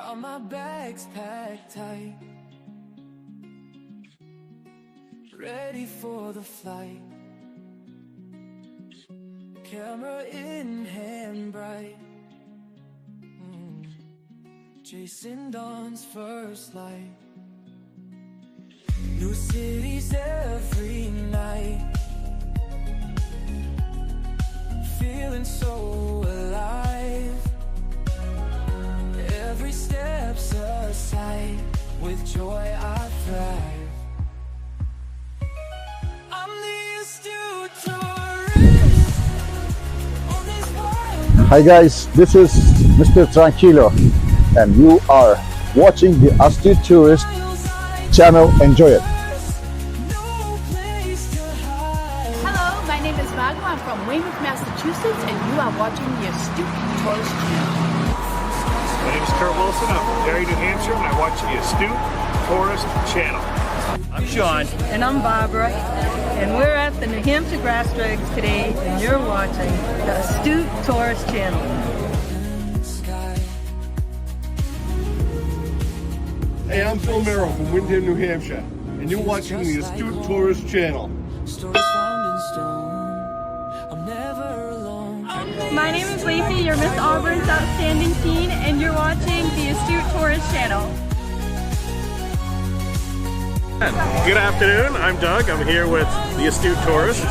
Now my bag's packed tight, ready for the flight. Camera in hand bright, chasing dawn's first light. New cities every night, feeling so alive. Every step's a sight, with joy I thrive. I'm the astute tourist on this wild. Hi guys, this is Mr. Tranquilo and you are watching the Astute Tourist channel. Enjoy it. Hello, my name is Margo. I'm from Weymouth, Massachusetts, and you are watching the Astute Tourist channel. My name is Kurt Wilson. I'm from Derry, New Hampshire, and I watch the Astute Tourist channel. I'm Sean. And I'm Barbara, and we're at the New Hampshire Grass Drags today, and you're watching the Astute Tourist channel. Hey, I'm Phil Merrill from Windham, New Hampshire, and you're watching the Astute Tourist channel. Stories found in stone. I'm never alone. My name is Lacey, your Miss Auburn's Outstanding Teen, and you're watching the Astute Tourist channel. Good afternoon. I'm Doug. I'm here with the Astute Tourist.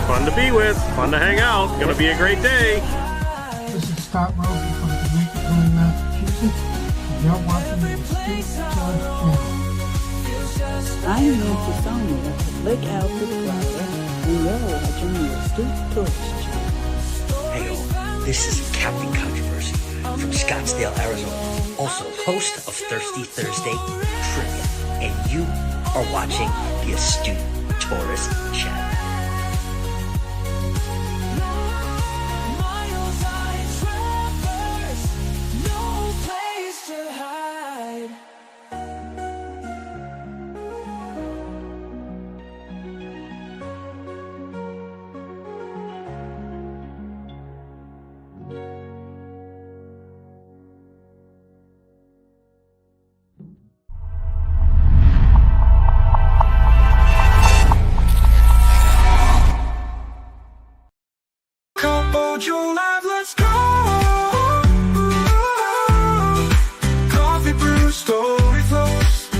Fun to be with. Fun to hang out. Gonna be a great day. This is Scott Roby from Jamaica, Massachusetts. You're watching the Astute Tourist channel. I'm Nancy Sonia, Lake Alfred Flyer, and you're watching the Astute Tourist channel. Hey all, this is Captain Controversy from Scottsdale, Arizona, also host of Thirsty Thursday Trivia, and you are watching the Astute Tourist channel. Miles I traverse, no place to hide. Come hold your life, let's go. Coffee brew, story flows.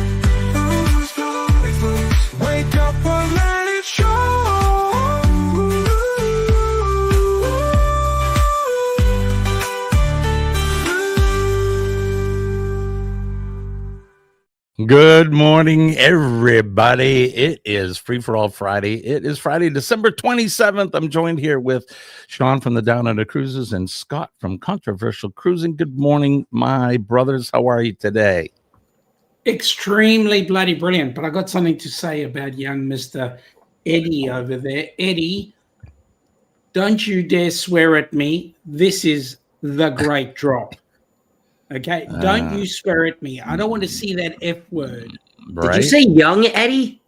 Story flows. Wake up and let it show. Good morning, everybody. It is Free for All Friday. It is Friday, December 27th. I'm joined here with Sean from the Down Under Cruises and Scott from Controversial Cruising. Good morning, my brothers. How are you today? Extremely bloody brilliant. But I got something to say about young Mr. Eddie over there. Eddie, don't you dare swear at me. This is the great drop. Okay, don't you swear at me. I don't want to see that F word. Right? Did you say young Eddie?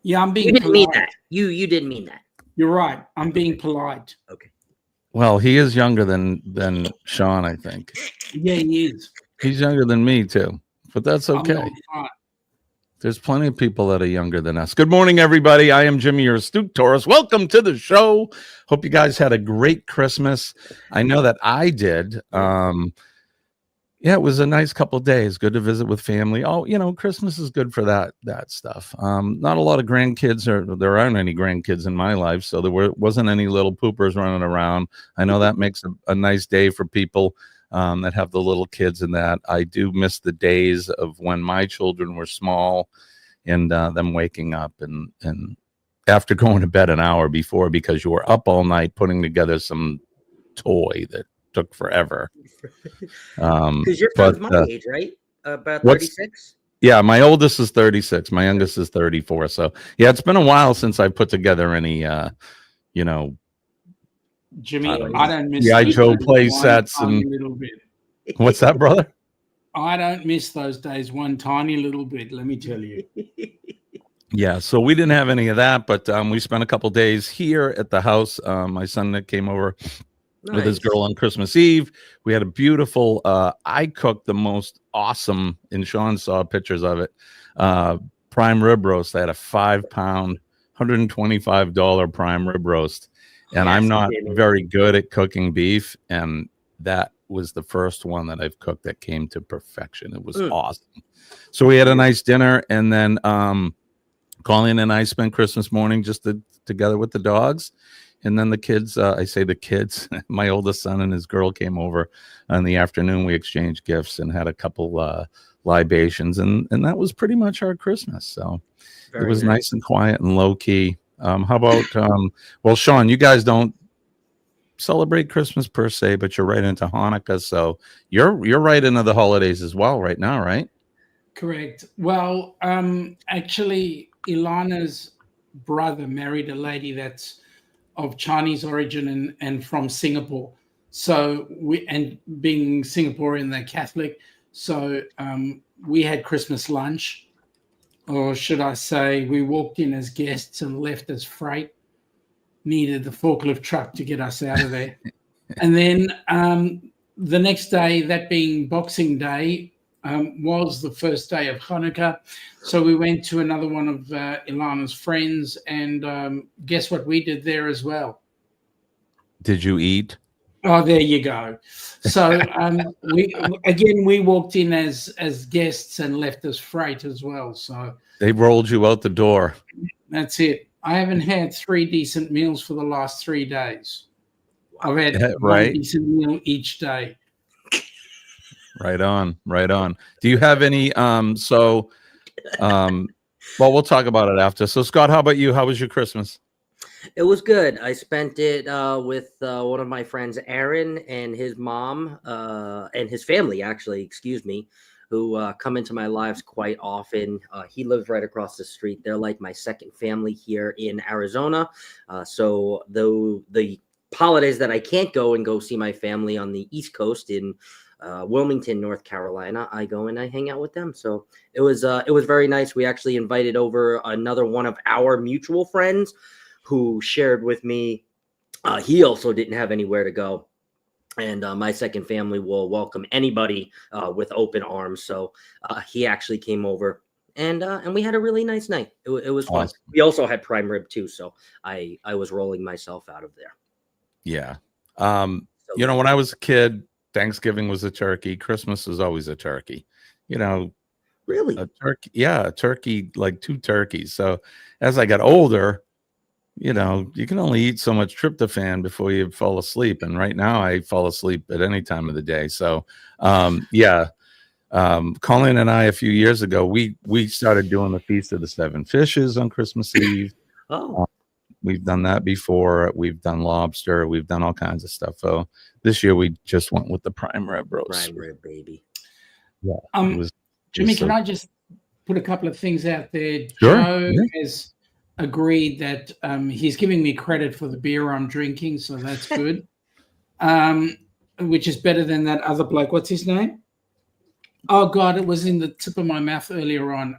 Yeah, I'm being You didn't polite. mean that. You didn't mean that. You're right. I'm being polite. Okay. Well, he is younger than Sean, I think. Yeah, he is. He's younger than me, too. But that's I'm okay. not fine. There's plenty of people that are younger than us. Good morning, everybody. I am Jimmy, your Astute Tourist. Welcome to the show. Hope you guys had a great Christmas. I know that I did. Yeah, it was a nice couple of days. Good to visit with family. Oh, you know, Christmas is good for that stuff. Not a lot of grandkids, or there aren't any grandkids in my life, so there wasn't any little poopers running around. I know that makes a nice day for people that have the little kids and that. I do miss the days of when my children were small and them waking up and after going to bed an hour before because you were up all night putting together some toy that took forever. Because your son's my age, right? About 36? Yeah, my oldest is 36. My youngest is 34. So, yeah, it's been a while since I put together any, Jimmy, I don't miss the Joe play sets and little bit. What's that, brother? I don't miss those days one tiny little bit, let me tell you. Yeah, so we didn't have any of that, but we spent a couple days here at the house. My son that came over with his girl on Christmas Eve. We had a beautiful, I cooked the most awesome, and Sean saw pictures of it, prime rib roast. I had a 5-pound, $125 prime rib roast. And I'm not very good at cooking beef. And that was the first one that I've cooked that came to perfection. It was awesome. So we had a nice dinner. And then Colleen and I spent Christmas morning just together with the dogs. And then the kids, I say the kids, my oldest son and his girl came over in the afternoon. We exchanged gifts and had a couple libations. And that was pretty much our Christmas. So it was nice and quiet and low key. How about, well, Sean, you guys don't celebrate Christmas per se, but you're right into Hanukkah. So you're right into the holidays as well right now, right? Correct. Well, actually, Ilana's brother married a lady that's of Chinese origin and from Singapore. So being Singaporean, they're Catholic. So we had Christmas lunch, or should I say, we walked in as guests and left as freight. Needed the forklift truck to get us out of there. And then the next day, that being Boxing Day, was the first day of Hanukkah. So we went to another one of Ilana's friends, and guess what we did there as well? Did you eat? Oh, there you go. So we walked in as guests and left as freight as well. So they rolled you out the door. That's it. I haven't had 3 decent meals for the last 3 days. I've had one decent meal each day. Right on, right on. Do you have any well, we'll talk about it after. So Scott, how about you? How was your Christmas? It was good. I spent it with one of my friends, Aaron, and his mom and his family, actually, excuse me, who come into my lives quite often. He lives right across the street. They're like my second family here in Arizona. So though the holidays that I can't go see my family on the East Coast in Wilmington, North Carolina, I go and I hang out with them. So it was very nice. We actually invited over another one of our mutual friends who shared with me. He also didn't have anywhere to go. And my second family will welcome anybody with open arms. So he actually came over, and we had a really nice night. It was fun. Awesome. We also had prime rib too, so I was rolling myself out of there. Yeah. You know, when I was a kid, Thanksgiving was a turkey. Christmas was always a turkey. You know, really? A turkey. Yeah, a turkey, like 2 turkeys. So as I got older, you know, you can only eat so much tryptophan before you fall asleep. And right now I fall asleep at any time of the day. So, Colleen and I, a few years ago, we started doing the Feast of the 7 Fishes on Christmas Eve. We've done that before. We've done lobster. We've done all kinds of stuff. So this year we just went with the prime rib roast. Prime rib, baby. Yeah. Jimmy, can I just put a couple of things out there? Sure. Joe has agreed that he's giving me credit for the beer I'm drinking, so that's good. Which is better than that other bloke. What's his name? Oh God, it was in the tip of my mouth earlier on.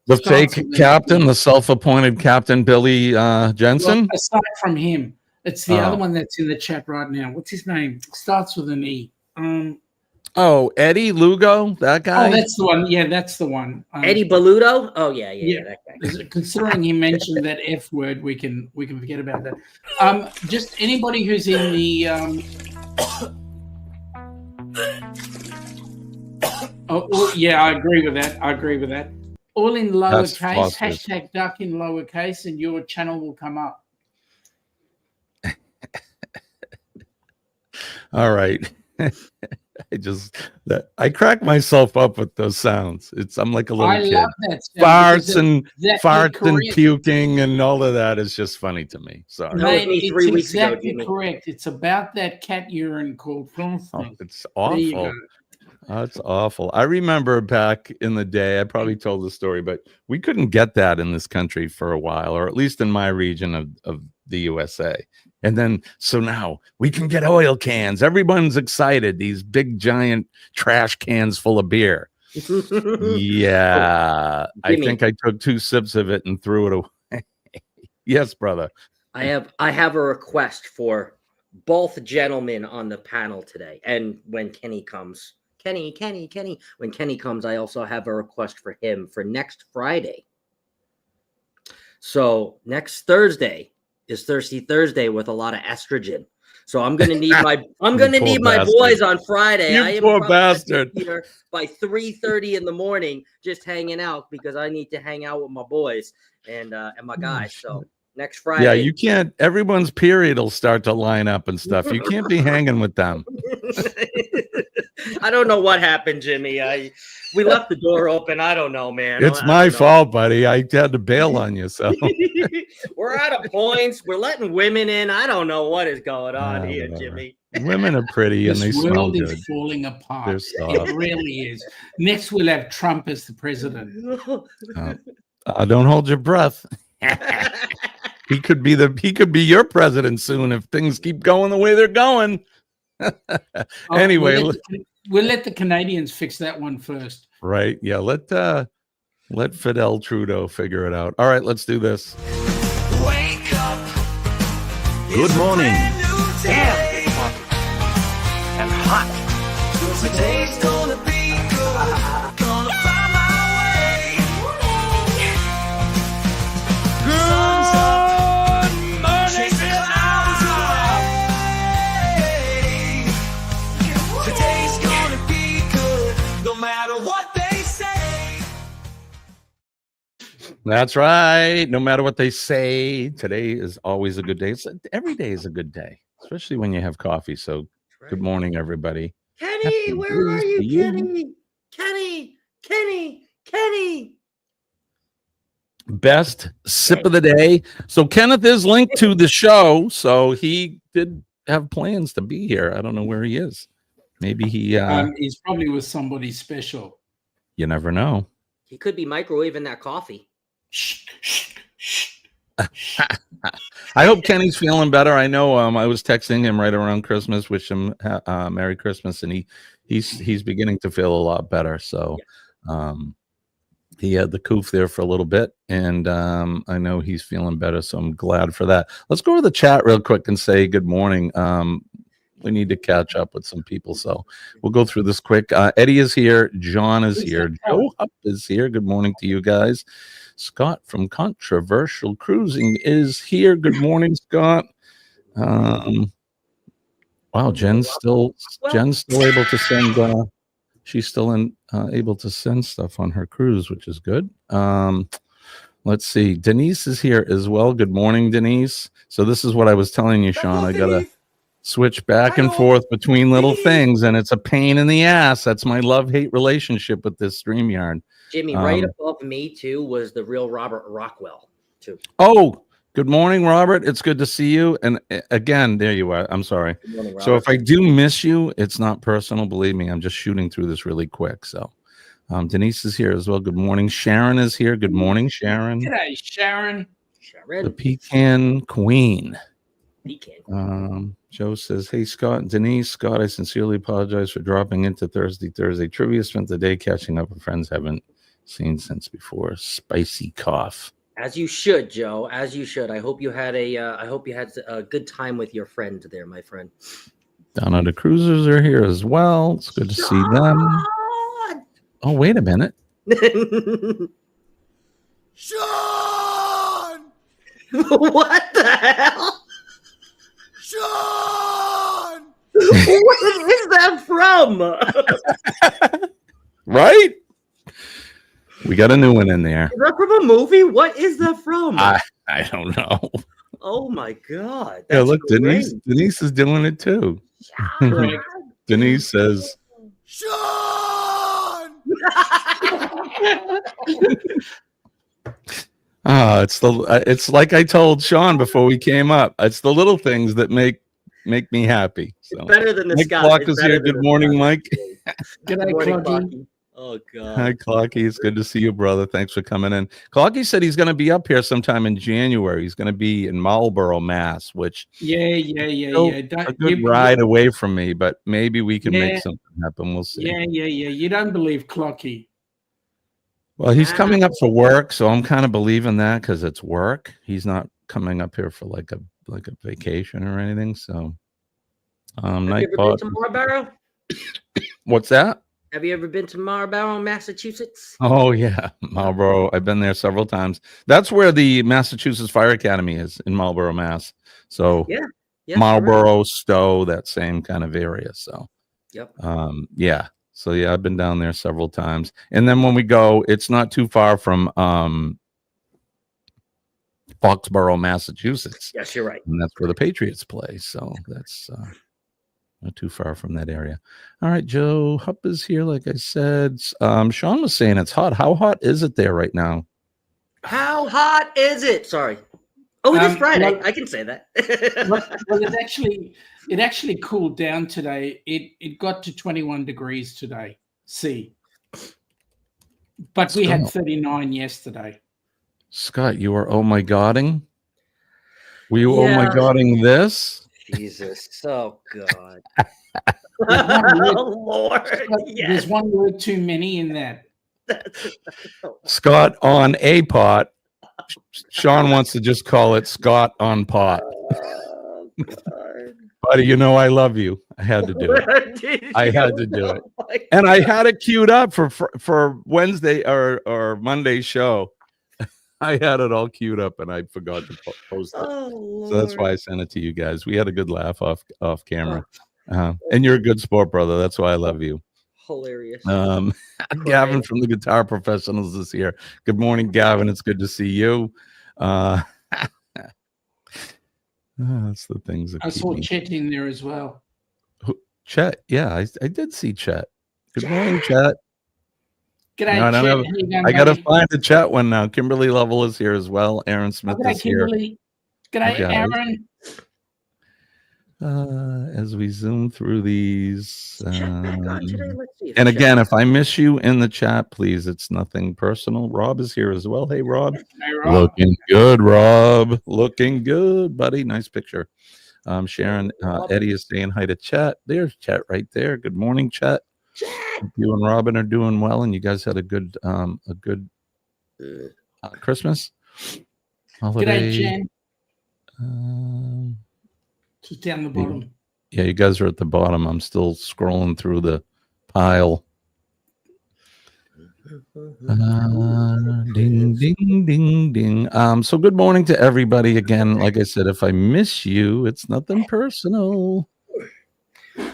The fake captain, the self-appointed Captain Billy Jensen. Well, aside from him, it's the other one that's in the chat right now. What's his name? Starts with an E. Eddie Lugo, that guy. Oh, that's the one. Yeah, that's the one. Eddie Baluto. Oh yeah, that guy. Considering he mentioned that F word, we can forget about that. Just anybody who's in the yeah, I agree with that. All in lowercase, hashtag duck in lowercase, and your channel will come up. All right. I crack myself up with those sounds. I'm like a little kid. Love that sound. Farts and puking and all of that is just funny to me. Sorry. Mate, it's exactly correct. It's about that cat urine called it's awful. That's awful. I remember back in the day, I probably told the story, but we couldn't get that in this country for a while, or at least in my region of the USA. And then, so now we can get oil cans. Everyone's excited. These big, giant trash cans full of beer. Yeah. I think I took 2 sips of it and threw it away. Yes, brother. I have a request for both gentlemen on the panel today. And when Kenny comes, when Kenny comes, I also have a request for him for next Friday. So next Thursday is Thirsty Thursday with a lot of estrogen. So I'm gonna need my boys on Friday. I am poor probably bastard. here by 3:30 in the morning, just hanging out because I need to hang out with my boys and my guys. So next Friday. Yeah, you can't. Everyone's period will start to line up and stuff. You can't be hanging with them. I don't know what happened, Jimmy. We left the door open. I don't know, man. It's my fault, buddy. I had to bail on you. So we're out of points. We're letting women in. I don't know what is going on here, Jimmy. Women are pretty and they smell good. good. Falling apart. It really is. Next, we'll have Trump as the president. Don't hold your breath. He could be your president soon if things keep going the way they're going. Anyway, we'll let the Canadians fix that one first. Right? Yeah. Let Fidel Trudeau figure it out. All right, let's do this. Wake up. Good morning. Damn. And hot. Today's gonna be good. Gonna find my way. Sun's up. Chase the clouds away. Today's gonna be good. No matter what they say. That's right. No matter what they say, today is always a good day. Every day is a good day, especially when you have coffee. So good morning, everybody. Kenny, where are you, Kenny? Kenny. Best sip of the day. So Kenneth is linked to the show. So he did have plans to be here. I don't know where he is. Maybe he's probably with somebody special. You never know. He could be microwaving that coffee. I hope Kenny's feeling better. I know I was texting him right around Christmas, wish him Merry Christmas, and he's beginning to feel a lot better. So he had the coof there for a little bit, and I know he's feeling better, so I'm glad for that. Let's go to the chat real quick and say good morning. We need to catch up with some people, so we'll go through this quick. Eddie is here. John is here. Joe Hupp is here. Good morning to you guys. Scott from Controversial Cruising is here. Good morning, Scott. Wow, Jen's still able to send. She's still able to send stuff on her cruise, which is good. Let's see. Denise is here as well. Good morning, Denise. So this is what I was telling you, Sean. I gotta switch back and forth between little things, and it's a pain in the ass. That's my love-hate relationship with this StreamYard. Jimmy, right above me too was the real Robert Rockwell too. Oh, good morning, Robert. It's good to see you. And again, there you are. I'm sorry. Good morning, Robert. So if I do miss you, it's not personal. Believe me, I'm just shooting through this really quick. So Denise is here as well. Good morning. Sharon is here. Good morning, Sharon. G'day, Sharon. The Pecan Queen. Pecan. Joe says, hey, Scott and Denise. Scott, I sincerely apologize for dropping into Thursday Trivia. Spent the day catching up with friends haven't seen since before. Spicy cough. As you should, Joe. As you should. I hope you had a good time with your friend there, my friend. Down under Cruisers are here as well. It's good to see them. Oh, wait a minute. Sean! What the hell? Sean! What is that from? Right? We got a new one in there. Is that from a movie? What is that from? I don't know. Oh my god. Yeah, look, great. Denise is doing it too. Denise says, Sean! it's like I told Sean before we came up. It's the little things that make me happy. So It's better than the Mike Scott. Clark It's is better here. than Good the morning, Scott. Mike. Good Good morning, morning, Clocky. Oh god. Hi, Clocky. It's good to see you, brother. Thanks for coming in. Clocky said he's going to be up here sometime in January. He's going to be in Marlborough, Mass, which Yeah. a good ride away from me, but maybe we can make something happen. We'll see. Yeah. You don't believe Clocky. Well, he's coming up for work, so I'm kind of believing that because it's work. He's not coming up here for like a vacation or anything. So Night Have you ever pod. been to Marlboro? What's that? Have you ever been to Marlboro, Massachusetts? Oh yeah, Marlboro. I've been there several times. That's where the Massachusetts Fire Academy is, in Marlboro, Mass. So Yeah. Yes, Marlboro, Stowe, that same kind of area. So Yep. yeah. So yeah, I've been down there several times. And then when we go, it's not too far from Foxborough, Massachusetts. Yes, you're right. And that's where the Patriots play. So that's not too far from that area. All right, Joe Hupp is here, like I said. Sean was saying it's hot. How hot is it there right now? How hot is it? Sorry. Oh, it is Friday. Well, I can say that. well, it actually cooled down today. It got to 21 degrees today, C. But we had 39 yesterday. Scott, you are oh my godding? Were you oh my godding this? Jesus. Oh, God. Oh, Lord. There's one word too many in that. Scott on a pot. Sean wants to just call it Scott on pot. Buddy, you know I love you. I had to do it. I had to do it. And I had it queued up for Wednesday or Monday show. I had it all queued up and I forgot to post it. So that's why I sent it to you guys. We had a good laugh off camera. And you're a good sport, brother. That's why I love you. Hilarious. Gavin from the Guitar Professionals is here. Good morning, Gavin. It's good to see you. That's the things that I saw Chet in there as well. Chet, yeah, I did see Chet. Good morning, Chet. G'day, No, Chet. I gotta find the chat one now. Kimberly Lovell is here as well. Aaron Smith G'day, is here. Kimberly. G'day, Aaron. As we zoom through these, Let's see and again, if I miss you in the chat, please, it's nothing personal. Rob is here as well. Hey, Rob. Hey, Rob. Looking good, Rob. Looking good, buddy. Nice picture. Sharon, Eddie is saying hi to Chet. There's Chet right there. Good morning, Chet. You and Robin are doing well, and you guys had a good Christmas holiday. G'day, Jen. Just down the bottom. Yeah, you guys are at the bottom. I'm still scrolling through the pile. Ding, ding, ding, ding. So good morning to everybody again. Like I said, if I miss you, it's nothing personal.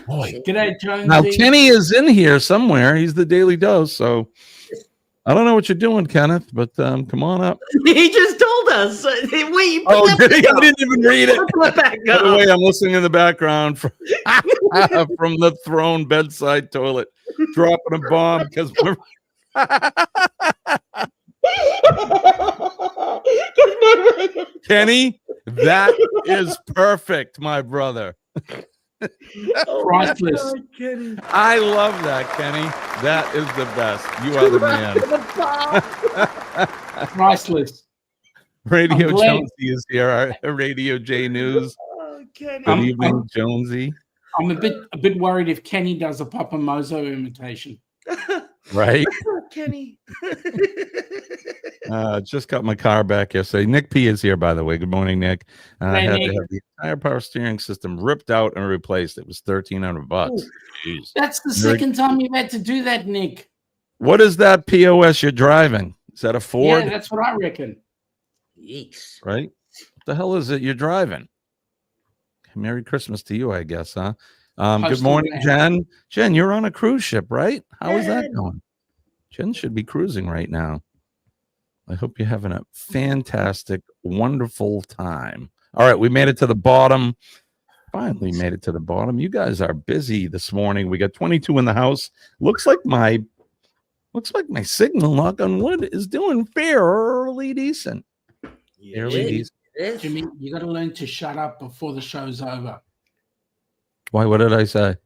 Boy. G'day, Jonesy. Now Kenny is in here somewhere. He's the Daily Dose. So I don't know what you're doing, Kenneth, but come on up. He just told us. Wait, oh, did he? I didn't even read it. By the way, I'm listening in the background from the throne bedside toilet, dropping a bomb because we're. Kenny, that is perfect, my brother. Priceless. I love that, Kenny. That is the best. You are the man. Priceless. Radio Jonesy is here. Our Radio J News. Good evening, Jonesy. I'm a bit worried if Kenny does a Papa Mozo imitation. Right? Kenny. Just got my car back yesterday. Nick P is here, by the way. Good morning, Nick. I had Nick. to have the entire power steering system ripped out and replaced. It was $1,300. Jeez. That's the second time you've had to do that, Nick. What is that POS you're driving? Is that a Ford? Yeah, that's what I reckon. Yeeks. Right? What the hell is it you're driving? Merry Christmas to you, I guess, huh? Good morning, Jen. Jen, you're on a cruise ship, right? How is that going? Jen should be cruising right now. I hope you're having a fantastic, wonderful time. All right, we made it to the bottom. Finally made it to the bottom. You guys are busy this morning. We got 22 in the house. Looks like my signal, knock on wood, is doing fairly decent. Fairly decent. Jimmy, you got to learn to shut up before the show's over. Why? What did I say?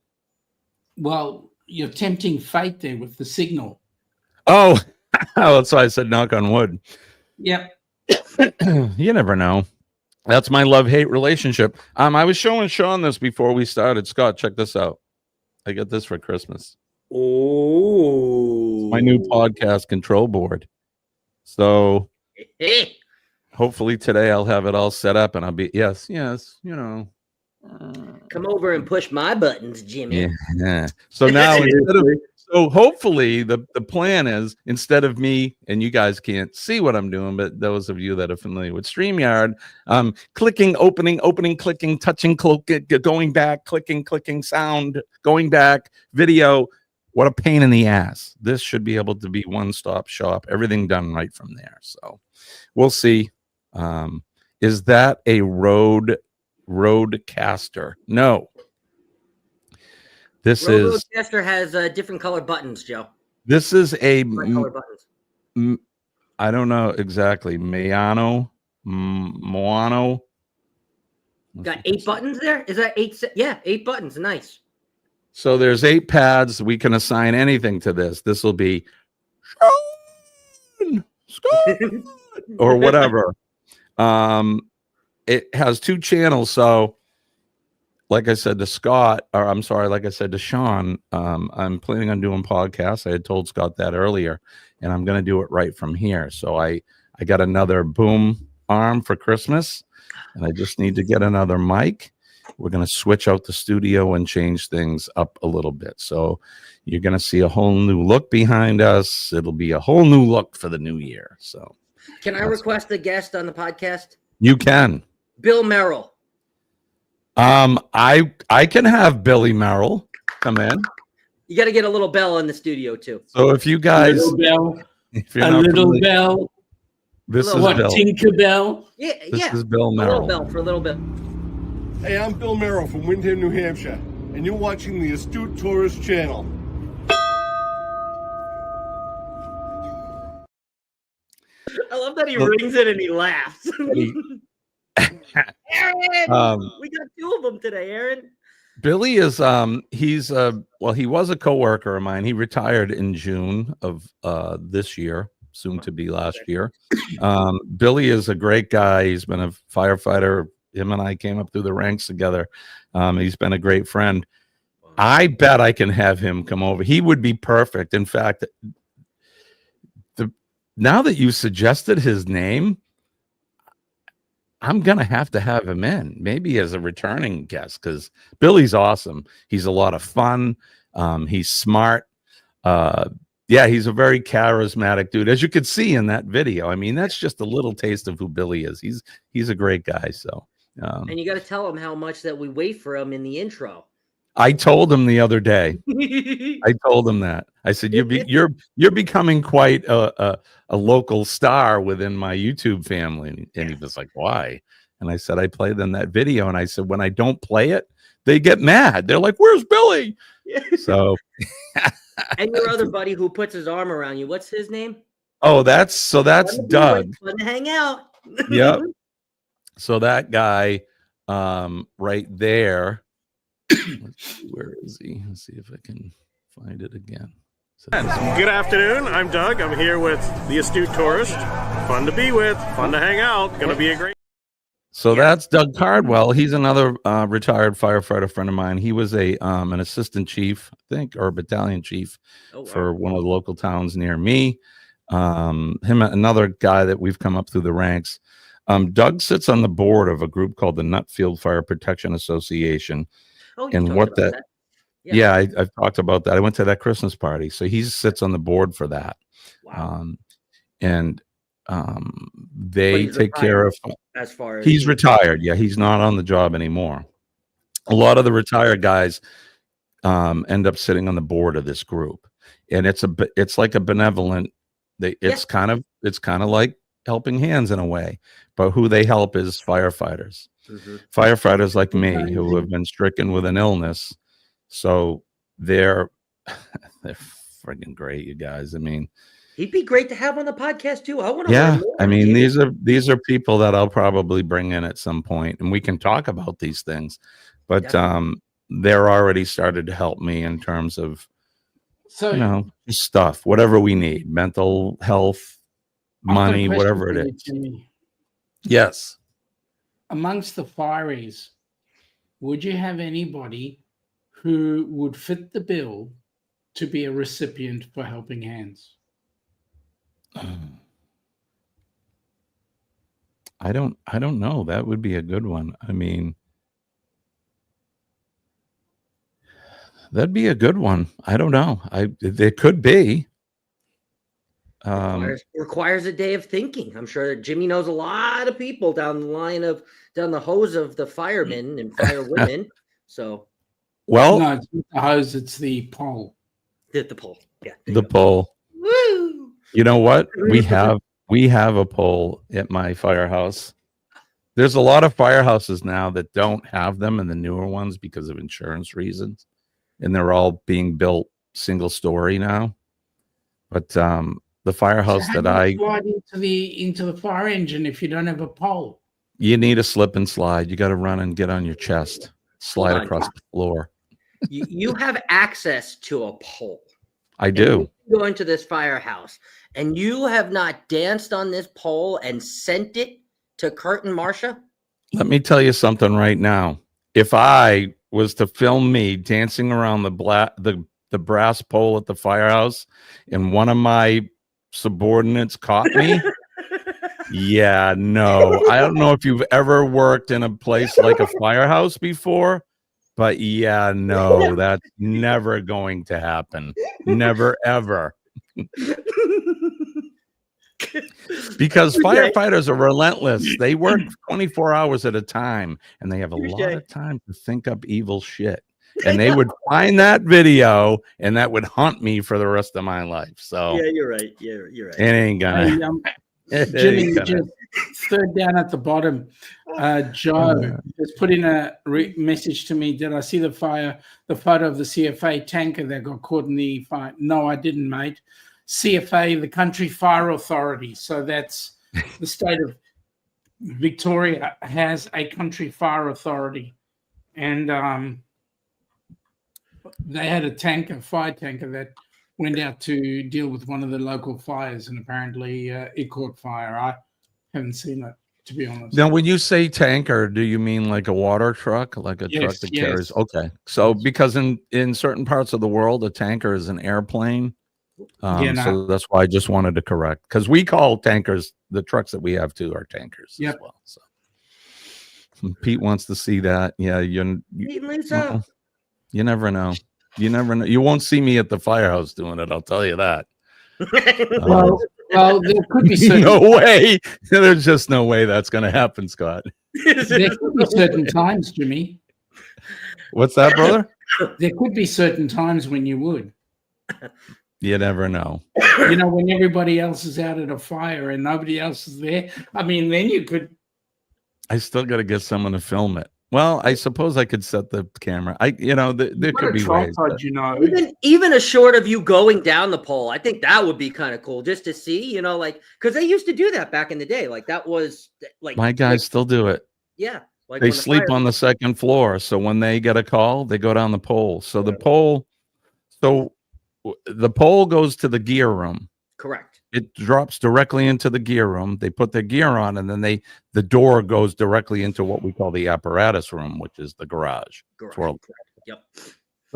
Well, you're tempting fate there with the signal. Oh, that's why I said knock on wood. Yep. You never know. That's my love-hate relationship. I was showing Sean this before we started. Scott, check this out. I got this for Christmas. Oh, my new podcast control board. So hopefully today I'll have it all set up and I'll be, yes, you know, Come over and push my buttons, Jimmy. Yeah. So now so hopefully the plan is, instead of me, and you guys can't see what I'm doing, but those of you that are familiar with StreamYard, clicking, opening, clicking, touching, going back, clicking, sound, going back, video. What a pain in the ass. This should be able to be one-stop shop, everything done right from there. So we'll see. Is that a Rodecaster? No. This is Rodecaster has different color buttons, Joe. This is a Color buttons. I don't know exactly. Moano. Got 8 buttons there? Is that 8? Yeah, 8 buttons. Nice. So there's 8 pads. We can assign anything to this. This will be or whatever. It has 2 channels. So like I said to Scott, or I'm sorry, like I said to Sean, I'm planning on doing podcasts. I had told Scott that earlier, and I'm going to do it right from here. So I got another boom arm for Christmas, and I just need to get another mic. We're going to switch out the studio and change things up a little bit. So you're going to see a whole new look behind us. It'll be a whole new look for the new year. So can I request a guest on the podcast? You can. Bill Merrill. I can have Billy Merrill come in. You got to get a little bell in the studio too. So if you guys, a little bell, this is what, Bill. Tinkerbell? This is Bill Merrill. A little bell for a little bit. Hey, I'm Bill Merrill from Windham, New Hampshire, and you're watching the Astute Tourist Channel. I love that he rings it and he laughs. Aaron, we got 2 of them today, Aaron. Billy is he's well, he was a coworker of mine. He retired in June of this year, soon to be last year. Billy is a great guy. He's been a firefighter. Him and I came up through the ranks together. He's been a great friend. I bet I can have him come over. He would be perfect. In fact, now that you suggested his name, I'm going to have him in, maybe as a returning guest, because Billy's awesome. He's a lot of fun. He's smart. Yeah, he's a very charismatic dude, as you could see in that video. I mean, that's just a little taste of who Billy is. He's a great guy. So, and you got to tell him how much that we wait for him in the intro. I told him the other day. I told him that. I said, you're becoming quite a local star within my YouTube family. And he was like, why? And I said, I played them that video. And I said, when I don't play it, they get mad. They're like, where's Billy? So and your other buddy who puts his arm around you, what's his name? Oh, that's Doug. Fun to hang out. Yep. So that guy right there. Where is he? Let's see if I can find it again. Good afternoon. I'm Doug. I'm here with the Astute Tourist. Fun to be with. Fun to hang out. Going to be a great. So that's Doug Cardwell. He's another retired firefighter friend of mine. He was an assistant chief, I think, or a battalion chief for one of the local towns near me. Another guy that we've come up through the ranks. Doug sits on the board of a group called the Nutfield Fire Protection Association. Oh, and what that? Yeah, I've talked about that. I went to that Christmas party, so he sits on the board for that. Wow. They take care of. As far as he's retired, yeah, he's not on the job anymore. A lot of the retired guys end up sitting on the board of this group, and it's like a benevolent. It's kind of like Helping Hands in a way, but who they help is firefighters. Firefighters like me who have been stricken with an illness. So they're friggin' great, you guys. I mean, he'd be great to have on the podcast too. I want to. Yeah, I mean, these are people that I'll probably bring in at some point, and we can talk about these things. But they're already started to help me in terms of, stuff, whatever we need, mental health, money, whatever it is. Yes. Amongst the fireys, would you have anybody who would fit the bill to be a recipient for Helping Hands? I don't know. That would be a good one. I mean, That'd be a good one. I don't know. There could be. Requires a day of thinking. I'm sure that Jimmy knows a lot of people down the hose of the firemen and firewomen. So, well, no, it's not the hose, it's the pole. The pole. Yeah. The pole. Woo! You know what? We have a pole at my firehouse. There's a lot of firehouses now that don't have them in the newer ones because of insurance reasons. And they're all being built single story now. But the firehouse So that how do you slide into the fire engine if you don't have a pole? you need a slip and slide. You got to run and get on your chest, slide Hold on. across the floor. You have access to a pole. I do. You go into this firehouse and you have not danced on this pole and sent it to Kurt and Marcia? Let me tell you something right now. If I was to film me dancing around the brass pole at the firehouse and one of my subordinates caught me, yeah, no. I don't know if you've ever worked in a place like a firehouse before, but yeah, no, that's never going to happen. Never, ever. Because firefighters are relentless. They work 24 hours at a time, and they have a lot of time to think up evil shit. And they would find that video, and that would haunt me for the rest of my life. So yeah, you're right. You're right. It ain't gonna. Jimmy, just third down at the bottom. Joe has put in a message to me. Did I see the photo of the CFA tanker that got caught in the fire? No, I didn't, mate. CFA, the Country Fire Authority. So that's the state of Victoria has a Country Fire Authority, and they had a fire tanker that went out to deal with one of the local fires, and apparently it caught fire. I haven't seen it, to be honest. Now, when you say tanker, do you mean like a water truck, like a truck that carries? Okay, so because in certain parts of the world, a tanker is an airplane. So that's why I just wanted to correct, because we call tankers, the trucks that we have too are tankers as well. So Pete wants to see that. Yeah, you never know. You never know. You won't see me at the firehouse doing it. I'll tell you that. Well, there could be certain no way. There's just no way that's going to happen, Scott. There could be certain times, Jimmy. What's that, brother? There could be certain times when you would. You never know. You know, when everybody else is out at a fire and nobody else is there. I mean, then you could. I still got to get someone to film it. Well, I suppose I could set the camera. There could be ways. Even a short of you going down the pole, I think that would be kind of cool just to see, like, because they used to do that back in the day. Like that was like my guys still do it. Yeah. Like they sleep on the second floor. So when they get a call, they go down the pole. So the pole goes to the gear room. Correct. It drops directly into the gear room. They put their gear on, and then the door goes directly into what we call the apparatus room, which is the garage. Yep.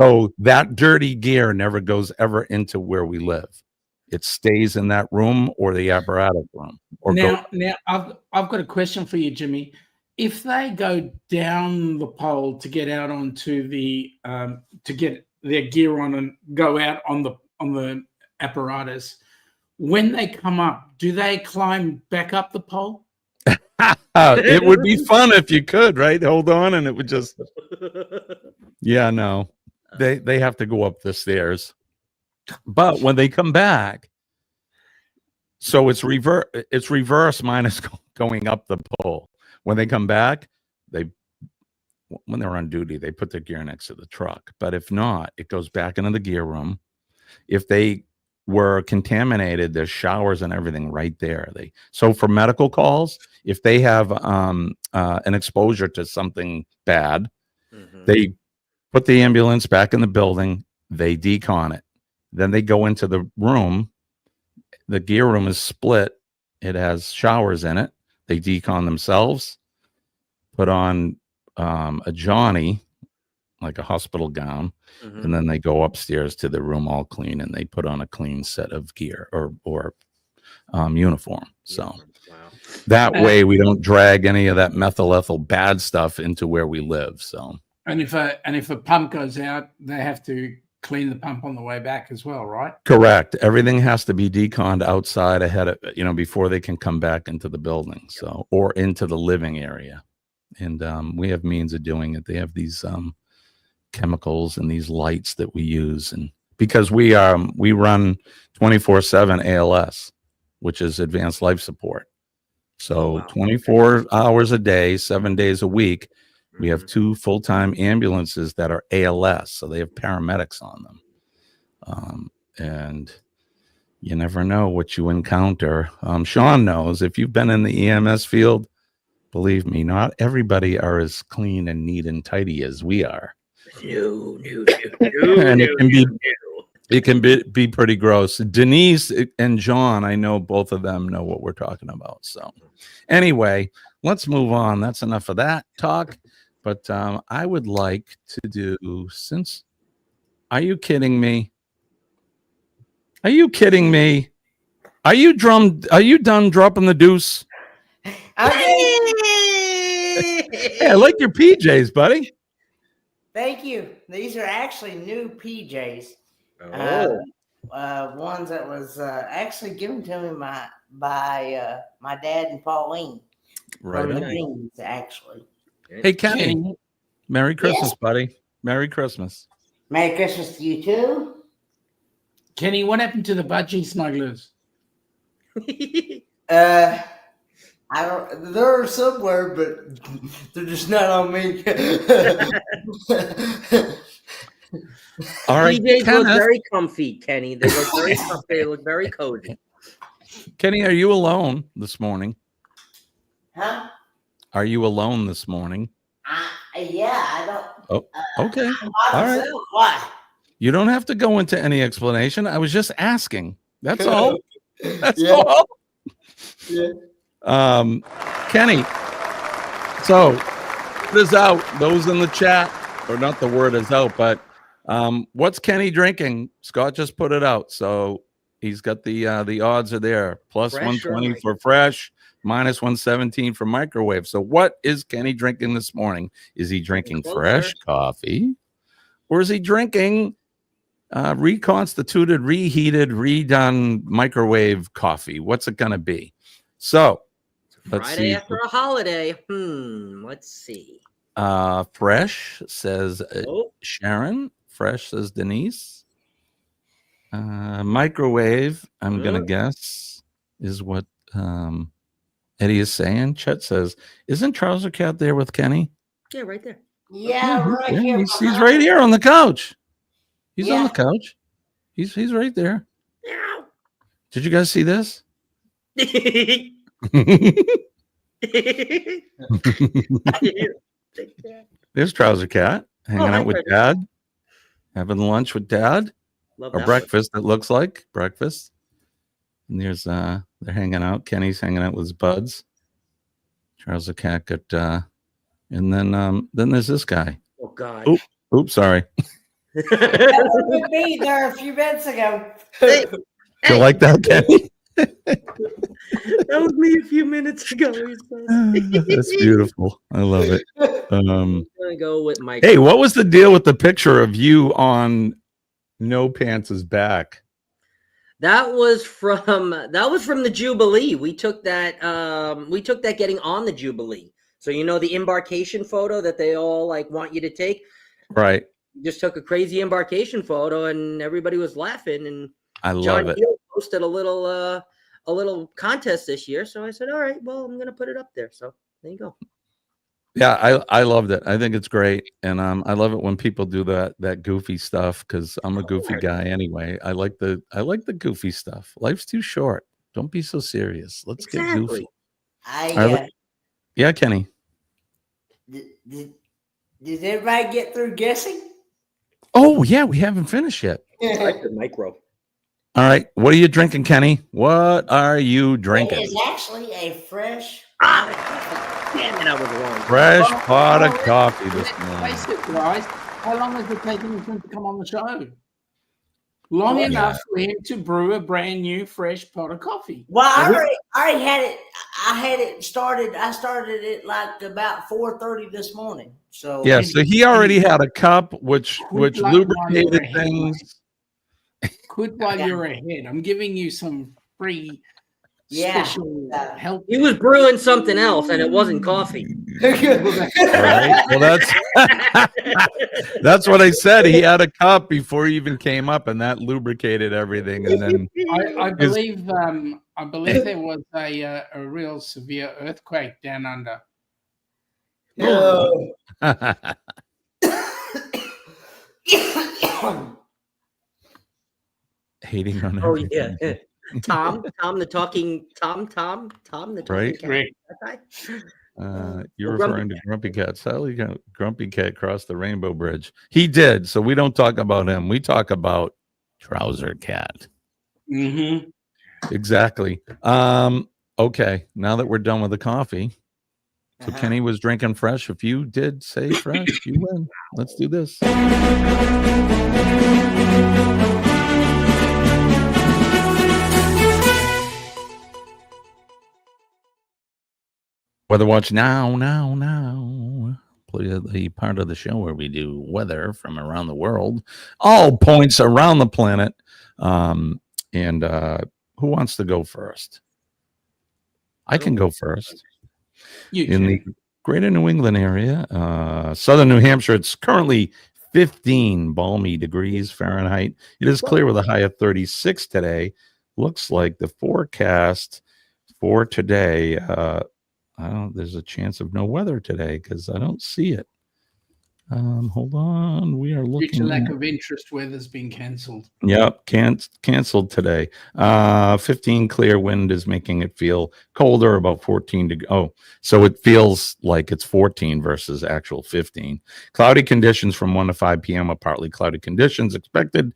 So that dirty gear never goes ever into where we live. It stays in that room or the apparatus room. Now, I've got a question for you, Jimmy. If they go down the pole to get out onto the to get their gear on and go out on the apparatus, when they come up, do they climb back up the pole? It would be fun if you could, right? Hold on, and it would just. Yeah, no, they have to go up the stairs, but when they come back, so it's reverse minus going up the pole. When they come back, when they're on duty, they put their gear next to the truck. But if not, it goes back into the gear room. If they were contaminated, there's showers and everything right there. So for medical calls, if they have an exposure to something bad, they put the ambulance back in the building, they decon it. Then they go into the room. The gear room is split. It has showers in it. They decon themselves, put on a Johnny, like a hospital gown, and then they go upstairs to the room all clean, and they put on a clean set of gear or uniform. So that way we don't drag any of that methyl ethyl bad stuff into where we live. So And if a pump goes out, they have to clean the pump on the way back as well, right? Correct. Everything has to be deconned outside ahead of, before they can come back into the building. So, or into the living area. And we have means of doing it. They have these chemicals and these lights that we use. And because we run 24/7 ALS, which is advanced life support. So 24 hours a day, 7 days a week, we have 2 full-time ambulances that are ALS. So they have paramedics on them. And you never know what you encounter. Sean knows, if you've been in the EMS field, believe me, not everybody are as clean and neat and tidy as we are. No. And it can be pretty gross. Denise and John, I know both of them know what we're talking about. So anyway, let's move on. That's enough of that talk. But I would like to do, are you kidding me? Are you kidding me? Are you done dropping the deuce? Hey, I like your PJs, buddy. Thank you. These are actually new PJs. Ones that was actually given to me by my dad and Pauline. Right. From the Greens, actually. Hey, Kenny. Merry Christmas, buddy. Merry Christmas. Merry Christmas to you too. Kenny, what happened to the budgie smugglers? I don't. They're somewhere, but they're just not on me. All right, PJs look Kenneth. very comfy, Kenny. They look very comfy. They look very cozy. Kenny, are you alone this morning? Huh? Are you alone this morning? Yeah, I don't. Oh, okay. All right. Why? You don't have to go into any explanation. I was just asking. That's all. That's all. Yeah. Kenny. So, word is out. Those in the chat, or not the word is out, but what's Kenny drinking? Scott just put it out, so he's got the odds are there. Plus Fresh 120 for fresh, minus 117 for microwave. So, what is Kenny drinking this morning? Is he drinking fresh coffee, or is he drinking reconstituted, reheated, redone microwave coffee? What's it going to be? So, let's Friday see. after a holiday. Let's see. Fresh says Sharon. Fresh says Denise. Microwave, I'm gonna guess, is what Eddie is saying. Chet says, isn't Trouser Cat there with Kenny? Yeah, right there. Yeah, right Yeah, here. he's right here on the couch. He's on the couch. He's right there. Did you guys see this? There's Trouser Cat hanging out with Dad, having lunch with Dad, Love or that breakfast. It looks like breakfast. And there's they're hanging out. Kenny's hanging out with his buds. Trouser Cat got, and then there's this guy. Oh God! Oops, sorry. That was with me there a few minutes ago. Do you like that, Kenny? That was me a few minutes ago. That's beautiful. I love it. I'm gonna go with Mike. Hey, what was the deal with the picture of you on No Pants' back? That was from the Jubilee. We took that getting on the Jubilee. So the embarkation photo that they all want you to take. Right. Just took a crazy embarkation photo and everybody was laughing, and I love John it. Hill posted a little contest this year. So I said, all right, well, I'm gonna put it up there. So there you go. Yeah, I loved it. I think it's great, and I love it when people do that goofy stuff, because I'm a goofy guy anyway. I like the goofy stuff. Life's too short. Don't be so serious. Let's get goofy. Yeah, Kenny. Did everybody get through guessing? Oh yeah, we haven't finished yet. Like the micro. All right, what are you drinking, Kenny? What are you drinking? It is actually a fresh. Damn it, I was wrong. Fresh pot of coffee this morning. Face it, guys. How long has it taken him to come on the show? long Oh, enough for him to brew a brand new fresh pot of coffee. Well, I already had it. I had it started. I started it like about 4:30 this morning. So Yeah, so he already had a cup which While you're lubricated ahead, things. Quit while you're ahead. I'm giving you some free special help. He was brewing something else, and it wasn't coffee. Right. Well, that's what I said. He had a cup before he even came up, and that lubricated everything. And then I believe there was a real severe earthquake down under. Hating on Oh everything. yeah, Tom, the talking Right. cat. That guy? You're Grumpy referring to Grumpy Cat. Sally got Grumpy Cat crossed the Rainbow Bridge. He did. So we don't talk about him. We talk about Trouser Cat. Mm-hmm. Exactly. Okay. Now that we're done with the coffee. So Kenny was drinking fresh. If you did say fresh, you win. Let's do this. Weather Watch now. Play the part of the show where we do weather from around the world, all points around the planet. And who wants to go first? I can go first. In the greater New England area, southern New Hampshire, it's currently 15 balmy degrees Fahrenheit. It is clear with a high of 36 today. Looks like the forecast for today, there's a chance of no weather today because I don't see it. Hold on. We are looking. Due to lack of interest, weather's been cancelled. Yep, canceled today. 15 clear wind is making it feel colder, about 14 so it feels like it's 14 versus actual 15. Cloudy conditions from 1 to 5 p.m. Partly cloudy conditions expected.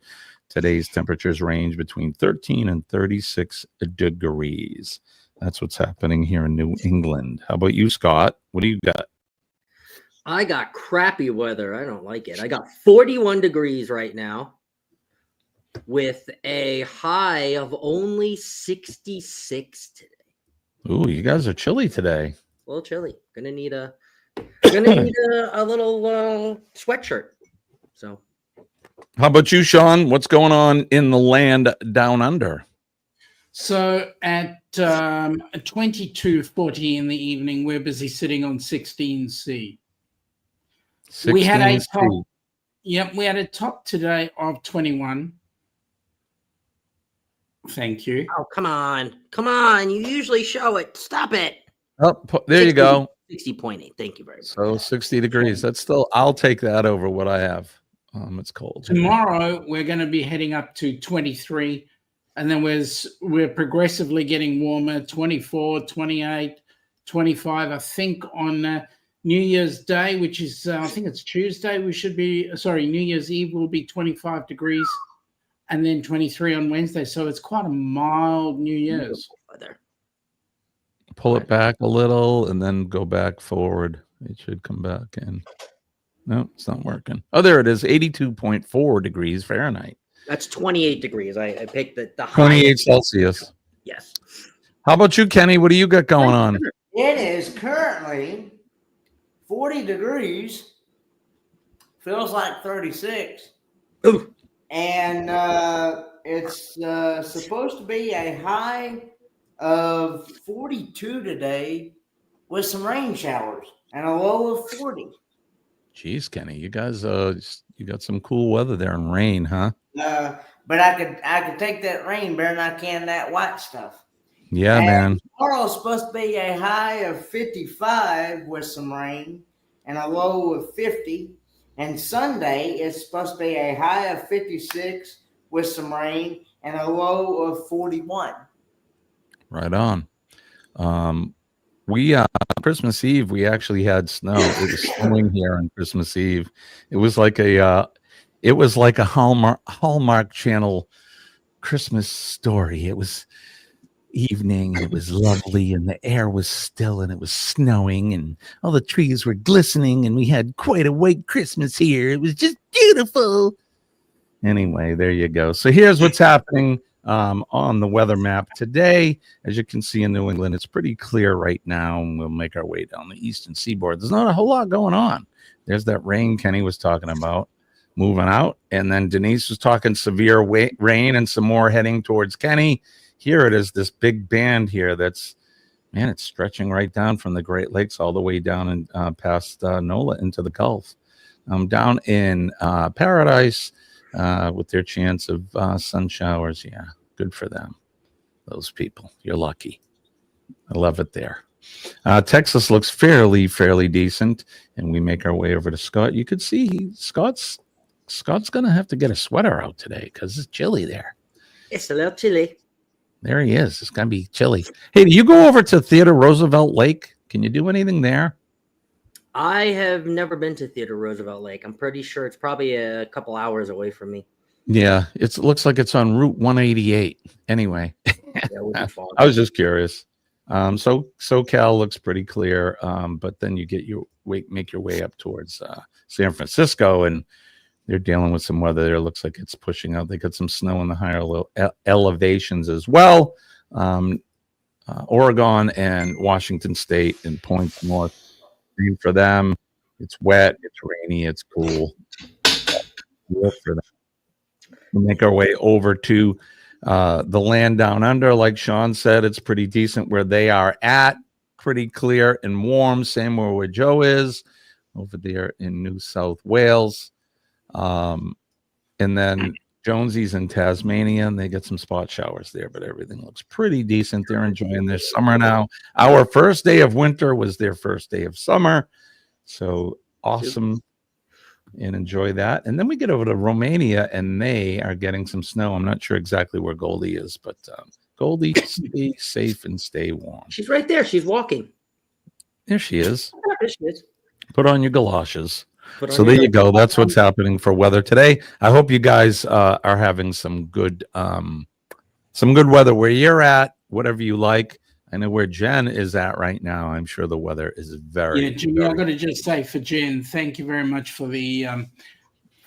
Today's temperatures range between 13 and 36 degrees. That's what's happening here in New England. How about you, Scott? What do you got? I got crappy weather. I don't like it. I got 41 degrees right now with a high of only 66 today. Ooh, you guys are chilly today. A little chilly. Gonna need a little sweatshirt. So how about you, Sean? What's going on in the land down under? So at 22:40 in the evening, we're busy sitting on 16C. We had a top. Yep, we had a top today of 21. Thank you. Oh, come on. You usually show it. Stop it. Oh, there you go. 60.8. Thank you very much. So 60 degrees. That's still, I'll take that over what I have. It's cold. Tomorrow, we're going to be heading up to 23. And then we're progressively getting warmer, 24, 28, 25. I think on New Year's Day, which is, I think it's Tuesday, New Year's Eve will be 25 degrees and then 23 on Wednesday. So it's quite a mild New Year's. Pull it back a little and then go back forward. It should come back in. No, it's not working. Oh, there it is, 82.4 degrees Fahrenheit. That's 28 degrees. I picked the high. 28 Celsius. Yes. How about you, Kenny? What do you got going on? It is currently 40 degrees. Feels like 36. Ooh. And it's supposed to be a high of 42 today with some rain showers and a low of 40. Jeez, Kenny, you guys, you got some cool weather there and rain, huh? But I could take that rain better than I can that white stuff. Yeah, man. Tomorrow's supposed to be a high of 55 with some rain and a low of 50. And Sunday is supposed to be a high of 56 with some rain and a low of 41. Right on. We Christmas Eve we actually had snow. It was snowing here on Christmas Eve. It was like a Hallmark Channel Christmas story. It was evening. It was lovely, and the air was still, and it was snowing, and all the trees were glistening, and we had quite a white Christmas here. It was just beautiful. Anyway, there you go. So here's what's happening on the weather map today. As you can see in New England, it's pretty clear right now, and we'll make our way down the eastern seaboard. There's not a whole lot going on. There's that rain Kenny was talking about moving out, and then Denise was talking severe rain and some more heading towards Kenny. Here it is, this big band here that's, man, it's stretching right down from the Great Lakes all the way down and past NOLA into the Gulf. Down in Paradise, with their chance of sun showers. Yeah, good for them. Those people, you're lucky. I love it there. Texas looks fairly decent, and we make our way over to Scott. You could see Scott's gonna have to get a sweater out today because it's chilly there. It's a little chilly. There he is. It's gonna be chilly. Hey, do you go over to Theodore Roosevelt Lake? Can you do anything there? I have never been to Theodore Roosevelt Lake. I'm pretty sure it's probably a couple hours away from me. Yeah, it looks like it's on Route 188. Anyway, Yeah, I was just curious. So SoCal looks pretty clear, but then you make your way up towards San Francisco, and they're dealing with some weather there. It looks like it's pushing out. They got some snow in the higher elevations as well. Oregon and Washington State and points north. For them, it's wet, it's rainy, it's cool. Good for them. We'll make our way over to the land down under. Like Sean said, it's pretty decent where they are at. Pretty clear and warm. Same where Joe is over there in New South Wales. And then Jonesy's in Tasmania, and they get some spot showers there, but everything looks pretty decent. They're enjoying their summer now. Our first day of winter was their first day of summer. So awesome. And enjoy that. And then we get over to Romania, and they are getting some snow. I'm not sure exactly where Goldie is, but Goldie, stay safe and stay warm. She's right there. She's walking. There she is. There she is. Put on your galoshes. So there you go. That's what's happening for weather today. I hope you guys are having some good weather where you're at, whatever you like. I know where Jen is at right now. I'm sure the weather is very. Yeah, Jimmy, I've got to just say for Jen, thank you very much for the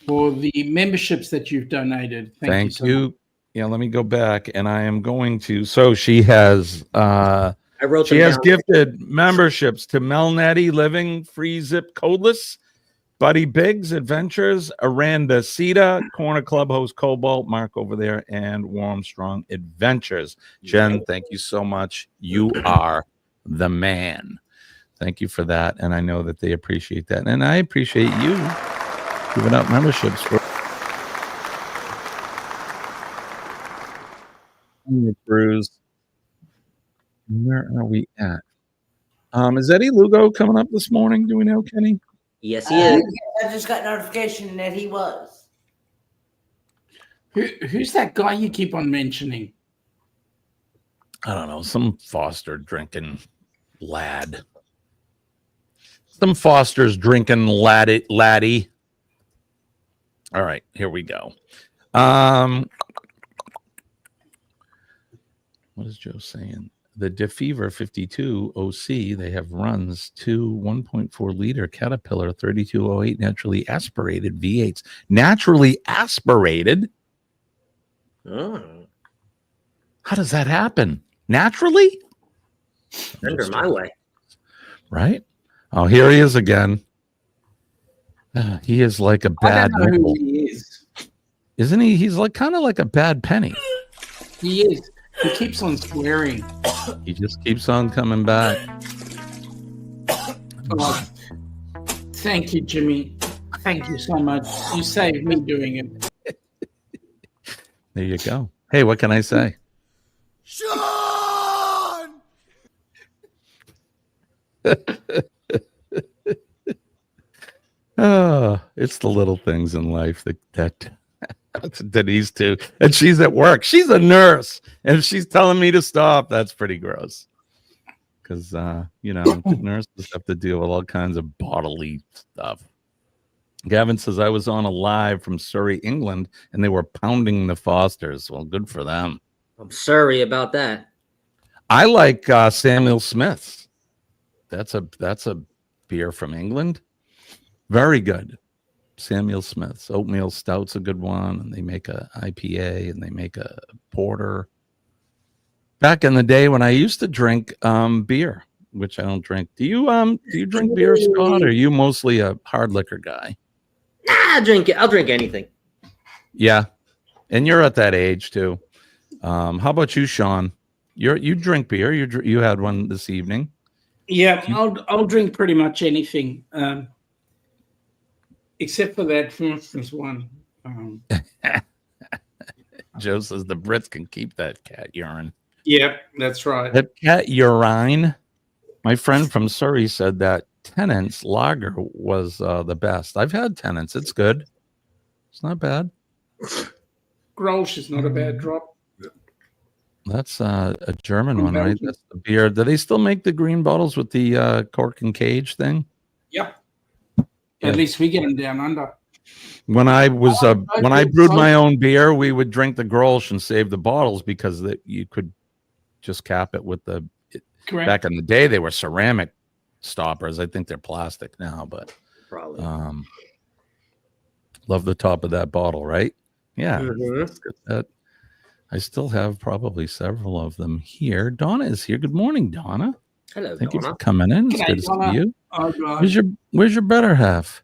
memberships that you've donated. Thank you. you. So Yeah, let me go back, and I am going to. So she has. I wrote. She them has down. gifted memberships to Melnetti Living Free Zip Codeless, Buddy Biggs Adventures, Aranda Cedar, Corner Club Host Cobalt, Mark over there, and Warmstrong Adventures. Jen, thank you so much. You are the man. Thank you for that, and I know that they appreciate that, and I appreciate you giving out memberships for the cruise. Where are we at? Is Eddie Lugo coming up this morning? Do we know, Kenny? Yes, he is. I just got notification that he was. who's that guy you keep on mentioning? I don't know, some Foster drinking lad. Some Foster's drinking laddie. All right, here we go. What is Joe saying? The DeFever 52 OC, they have runs to 1.4 liter Caterpillar 3208 naturally aspirated V8s. Naturally aspirated? Oh. How does that happen? Naturally? Under my way. Right? Oh, here he is again. He is like a bad I don't know nickel. who he is. Isn't he? He's like kind of like a bad penny. He is. He keeps on swearing. He just keeps on coming back. Oh, thank you, Jimmy. Thank you so much. You saved me doing it. There you go. Hey, what can I say? Sean! Oh, it's the little things in life that that's Denise too. And she's at work. She's a nurse. And if she's telling me to stop, that's pretty gross. Because nurses have to deal with all kinds of bodily stuff. Gavin says, I was on a live from Surrey, England, and they were pounding the Fosters. Well, good for them. I'm sorry about that. I like Samuel Smith's. That's a beer from England. Very good. Samuel Smith's oatmeal stout's a good one, and they make a IPA and they make a porter. Back in the day when I used to drink beer, which I don't drink. Do you drink beer, Scott, or are you mostly a hard liquor guy? Nah, I'll drink it. I'll drink anything. Yeah, and you're at that age too. How about you, Sean? You drink beer. You had one this evening. Yeah, I'll drink pretty much anything, except for that, for instance, one. Joe says the Brits can keep that cat urine. Yeah, that's right. That cat urine. My friend from Surrey said that Tennant's lager was the best. I've had Tennant's. It's good. It's not bad. Grolsch is not a bad drop. That's a German one, right? That's the beer. Do they still make the green bottles with the cork and cage thing? Yep. Yeah. At least we get them down under. When I was when I brewed my own beer, we would drink the Grolsch and save the bottles because you could just cap it with the. Correct. Back in the day, they were ceramic stoppers. I think they're plastic now, but probably. Love the top of that bottle, right? Yeah. Mhm. I still have probably several of them here. Donna is here. Good morning, Donna. Hello, Thank Donna. you for coming in. It's G'day, good to Donna. see you. Oh, God. Where's your better half?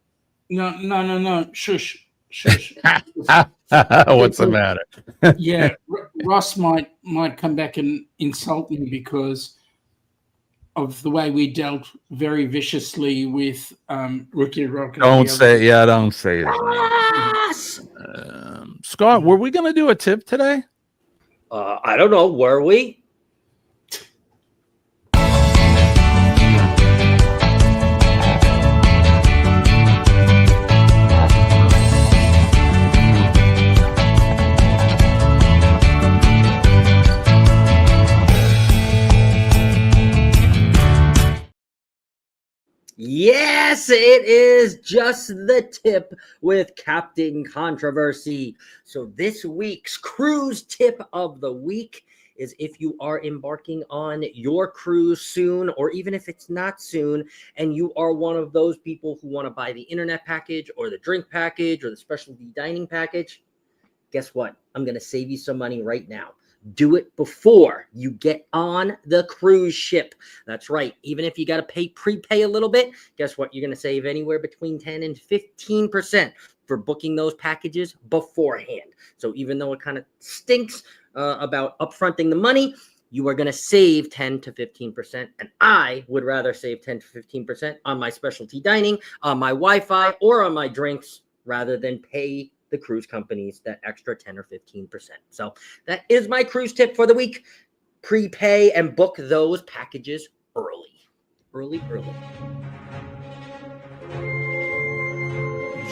No. Shush. What's the matter? Yeah, Ross might come back and insult me because of the way we dealt very viciously with Rookie Rock. Don't say that. Scott, were we going to do a tip today? I don't know. Were we? Yes, it is just the tip with Captain Controversy. So this week's cruise tip of the week is if you are embarking on your cruise soon, or even if it's not soon, and you are one of those people who want to buy the internet package or the drink package or the specialty dining package, guess what? I'm going to save you some money right now. Do it before you get on the cruise ship. That's right. Even if you got to prepay a little bit, guess what? You're going to save anywhere between 10 and 15% for booking those packages beforehand. So even though it kind of stinks about upfronting the money, you are going to save 10 to 15%. And I would rather save 10 to 15% on my specialty dining, on my Wi-Fi, or on my drinks rather than pay the cruise companies that extra 10 or 15%. So that is my cruise tip for the week. Prepay and book those packages early. Early.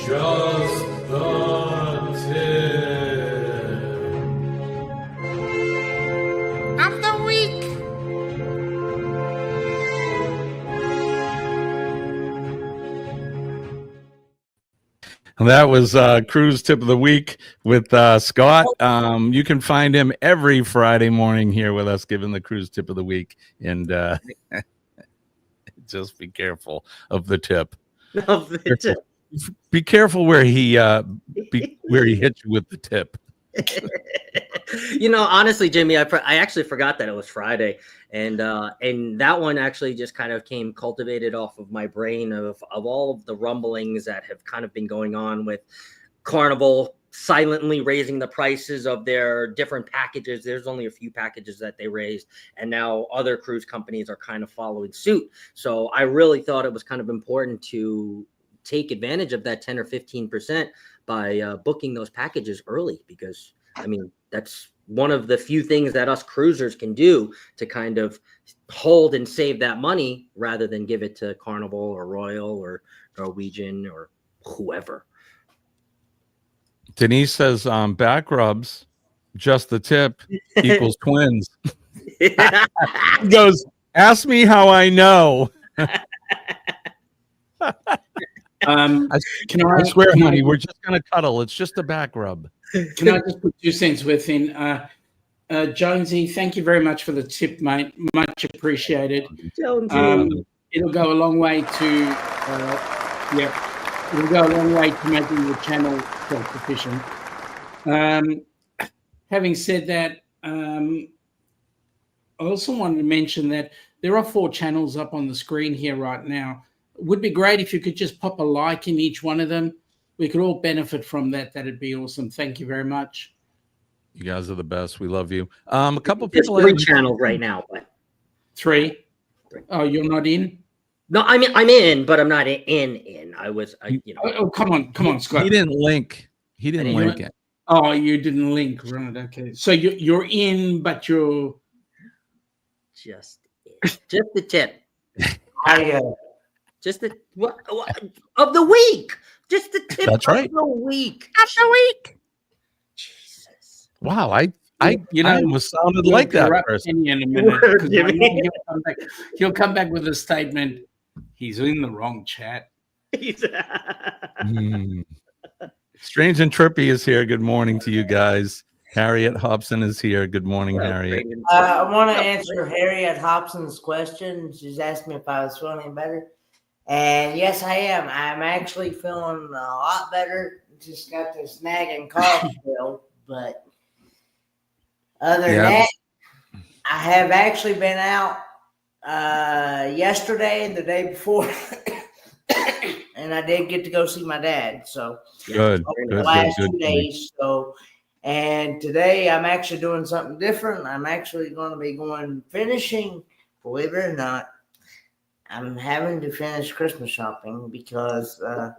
Just the tip of the week. That was Cruise Tip of the Week with Scott. You can find him every Friday morning here with us, giving the Cruise Tip of the Week. And just be careful of the tip. Be careful where he hits you with the tip. You know, honestly, Jimmy, I actually forgot that it was Friday, and that one actually just kind of came cultivated off of my brain of all of the rumblings that have kind of been going on with Carnival silently raising the prices of their different packages. There's only a few packages that they raised, and now other cruise companies are kind of following suit. So I really thought it was kind of important to take advantage of that 10 or 15% by booking those packages early, because I mean, that's one of the few things that us cruisers can do to kind of hold and save that money rather than give it to Carnival or Royal or Norwegian or whoever. Denise says back rubs, just the tip equals twins. He goes, ask me how I know. I swear, honey, we're just going to cuddle. It's just a back rub. Can I just put 2 cents within? Jonesy, thank you very much for the tip, mate. Much appreciated. Jonesy. It'll go a long way to It'll go a long way to making your channel self-sufficient. Having said that, I also wanted to mention that there are 4 channels up on the screen here right now. It would be great if you could just pop a like in each one of them. We could all benefit from that. That'd be awesome. Thank you very much. You guys are the best. We love you. A couple There's people 3 have channels right now, but 3. Oh, you're not in? no, I'm in, but I'm not in. I was, Oh, come on, Scott. He didn't link. He didn't link it. Oh, you didn't link, right? Okay, so you're in, but you're just the tip. Just the what of the week. Just the tip That's right. of the week. Of the week. Wow, I almost sounded like that person. in a minute. 'Cause I know he'll come back with a statement. He's in the wrong chat. Strange and Trippy is here. Good morning to you guys. Harriet Hobson is here. Good morning, Harriet. I want to answer Harriet Hobson's question. She's asked me if I was feeling better. And yes, I am. I'm actually feeling a lot better. Just got this nagging cough still. But other than that, I have actually been out yesterday and the day before. And I did get to go see my dad. So Good. the last 2 days. So, and today I'm actually doing something different. I'm actually going to be going finishing. Believe it or not, I'm having to finish Christmas shopping because the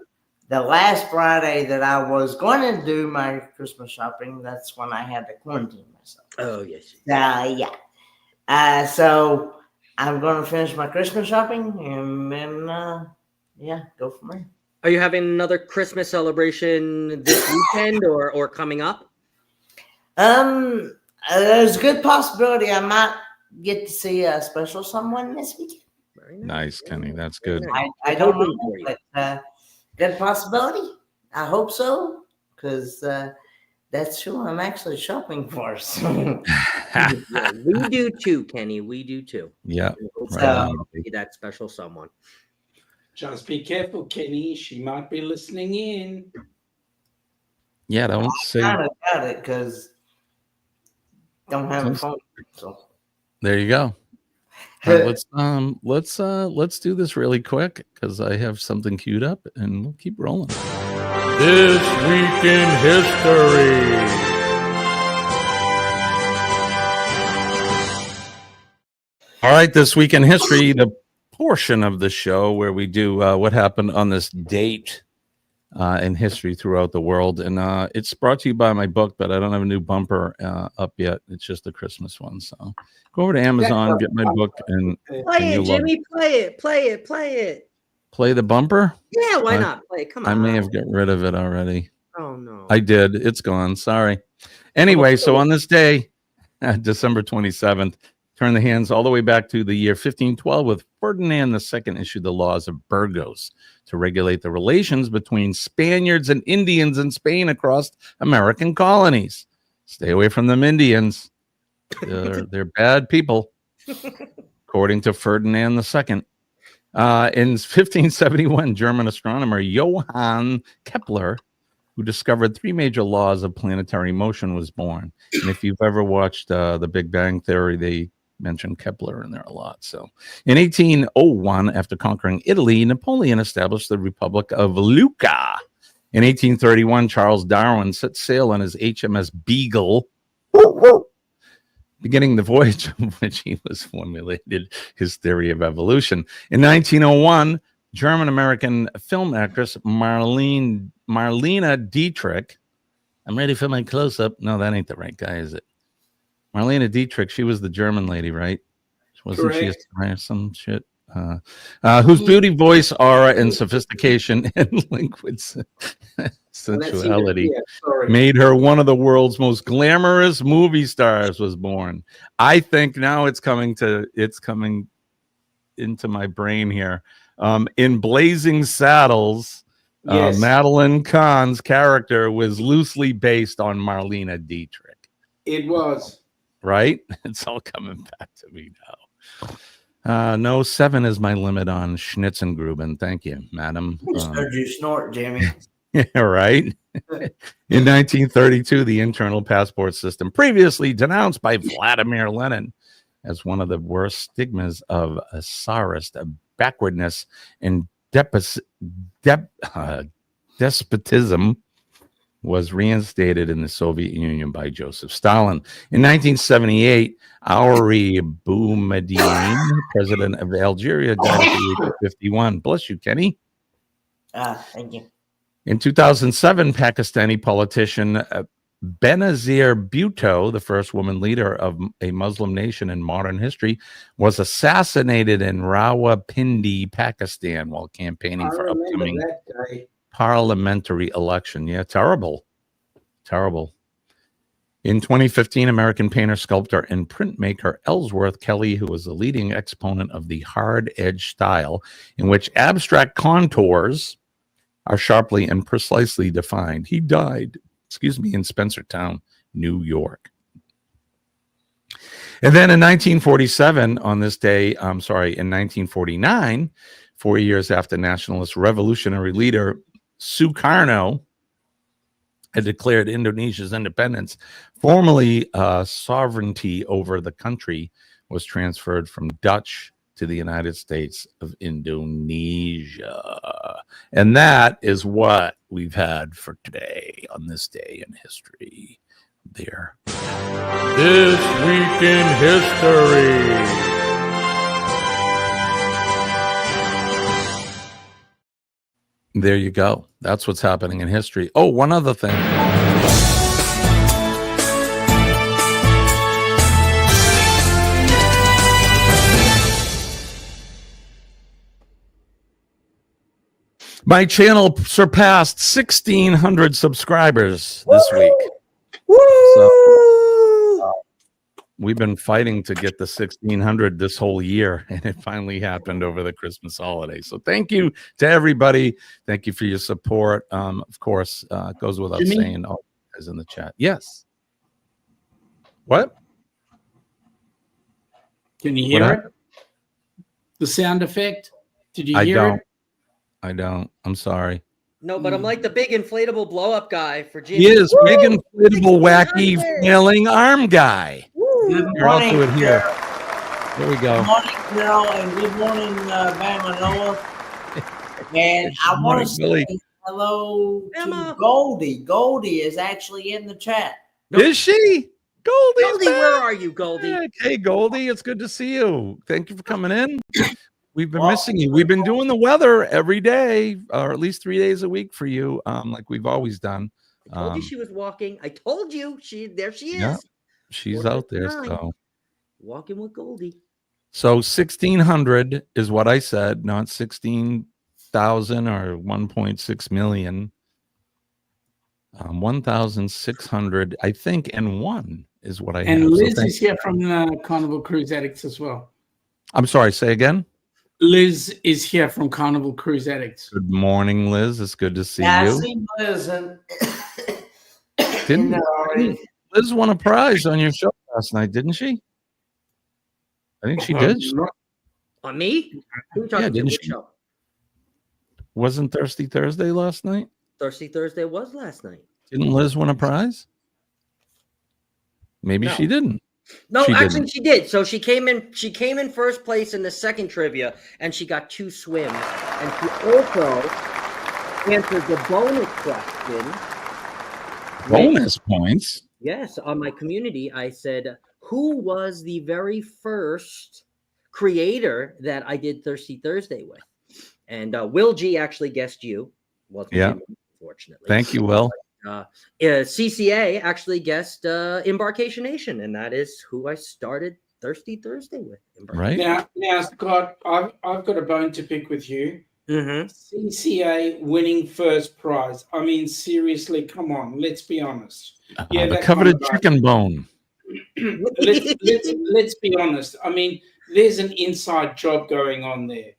last Friday that I was going to do my Christmas shopping, that's when I had to quarantine myself. Oh yes. Yeah. So I'm going to finish my Christmas shopping and then. Yeah, go from there. Are you having another Christmas celebration this weekend or coming up? There's a good possibility I might get to see a special someone this weekend. Nice, Kenny. That's good. I don't know, but good possibility. I hope so, because that's who I'm actually shopping for. So. Yeah, we do too, Kenny. We do too. Yeah. That special someone. Just be careful, Kenny. She might be listening in. Yeah, don't say. I kind of got it because don't have a phone. So. There you go. All right, let's do this really quick because I have something queued up and we'll keep rolling. This week in history. All right, this week in history, the portion of the show where we do what happened on this date in history throughout the world, and it's brought to you by my book, but I don't have a new bumper up yet. It's just a Christmas one, so go over to Amazon, get my book, and play it, Jimmy. Play it. Play the bumper. Yeah, why not? Play it. Come on. I may have got rid of it already. Oh no, I did. It's gone. Sorry. Anyway, so on this day, December 27th. Turn the hands all the way back to the year 1512 with Ferdinand II issued the laws of Burgos to regulate the relations between Spaniards and Indians in Spain across American colonies. Stay away from them Indians. They're bad people, according to Ferdinand II. In 1571, German astronomer Johann Kepler, who discovered 3 major laws of planetary motion, was born. And if you've ever watched The Big Bang Theory, they mentioned Kepler in there a lot. So in 1801, after conquering Italy, Napoleon established the Republic of Lucca. In 1831, Charles Darwin set sail on his HMS Beagle, beginning the voyage of which he was formulated his theory of evolution. In 1901, German-American film actress Marlene Dietrich. I'm ready for my close-up. No, that ain't the right guy, is it? Marlene Dietrich, she was the German lady, right? Wasn't she some shit? Whose beauty, voice, aura, and sophistication and liquid sensuality made her one of the world's most glamorous movie stars, was born. I think now it's coming into my brain here. In Blazing Saddles, Madeline Kahn's character was loosely based on Marlene Dietrich. It was. Right? It's all coming back to me now. No, 7 is my limit on Schnitzengruben. Thank you, madam. Just heard you snort, Jimmy. Yeah, right. In 1932, the internal passport system, previously denounced by Vladimir Lenin as one of the worst stigmas of Tsarist backwardness and despotism, was reinstated in the Soviet Union by Joseph Stalin. In 1978, Auri Boumediene, president of Algeria, died at the age of 51. Bless you, Kenny. Thank you. In 2007, Pakistani politician Benazir Bhutto, the first woman leader of a Muslim nation in modern history, was assassinated in Rawalpindi, Pakistan, while campaigning for upcoming parliamentary election. Yeah, terrible. Terrible. In 2015, American painter, sculptor, and printmaker Ellsworth Kelly, who was a leading exponent of the hard edge style, in which abstract contours are sharply and precisely defined. He died, in Spencertown, New York. And then in 1947, on this day, in 1949, 4 years after nationalist revolutionary leader Sukarno had declared Indonesia's independence, formally sovereignty over the country was transferred from Dutch to the United States of Indonesia. And that is what we've had for today on this day in history. There. This week in history. There you go. That's what's happening in history. Oh, one other thing. My channel surpassed 1,600 subscribers this week. So, we've been fighting to get the 1,600 this whole year, and it finally happened over the Christmas holiday. So thank you to everybody. Thank you for your support. Of course, it goes without saying, all you guys in the chat. Yes. What? Can you hear it? The sound effect? Did you hear it? I don't. I'm sorry. No, but I'm like the big inflatable blow up guy for Jimmy. He is big inflatable, wacky, flailing arm guy. Here, I'll do it here. There we go. Good morning, Carol, and good morning, Bama Noah. And I want to say hello to Goldie. Goldie is actually in the chat. Is she? Goldie, where are you, Goldie? Hey, Goldie, it's good to see you. Thank you for coming in. We've been missing you. We've been doing the weather every day, or at least 3 days a week for you, like we've always done. I told you she was walking. I told you. There she is. Yeah, she's out there. So walking with Goldie. So 1,600 is what I said, not 16,000 or 1.6 million. 1,600, I think, and one is what I have. And Liz is here from the Carnival Cruise Addicts as well. I'm sorry, say again. Liz is here from Carnival Cruise Addicts. Good morning, Liz. It's good to see you. I see Liz. Liz won a prize on your show last night, didn't she? I think she did. On me? Who talking to? Which show? Wasn't Thirsty Thursday last night? Thirsty Thursday was last night. Didn't Liz win a prize? Maybe she didn't. No, actually she did. So she came in first place in the second trivia, and she got 2 swims. And she also answered the bonus question. Bonus points? Yes, on my community, I said, who was the very first creator that I did Thirsty Thursday with? And Will G actually guessed you. Yeah. Unfortunately. Thank you, Will. CCA actually guessed Embarkation Nation, and that is who I started Thirsty Thursday with. Right now, Scott, I've got a bone to pick with you. Mm-hmm. CCA winning first prize. I mean, seriously, come on, let's be honest. Yeah, the coveted chicken bone. let's be honest. I mean, there's an inside job going on there.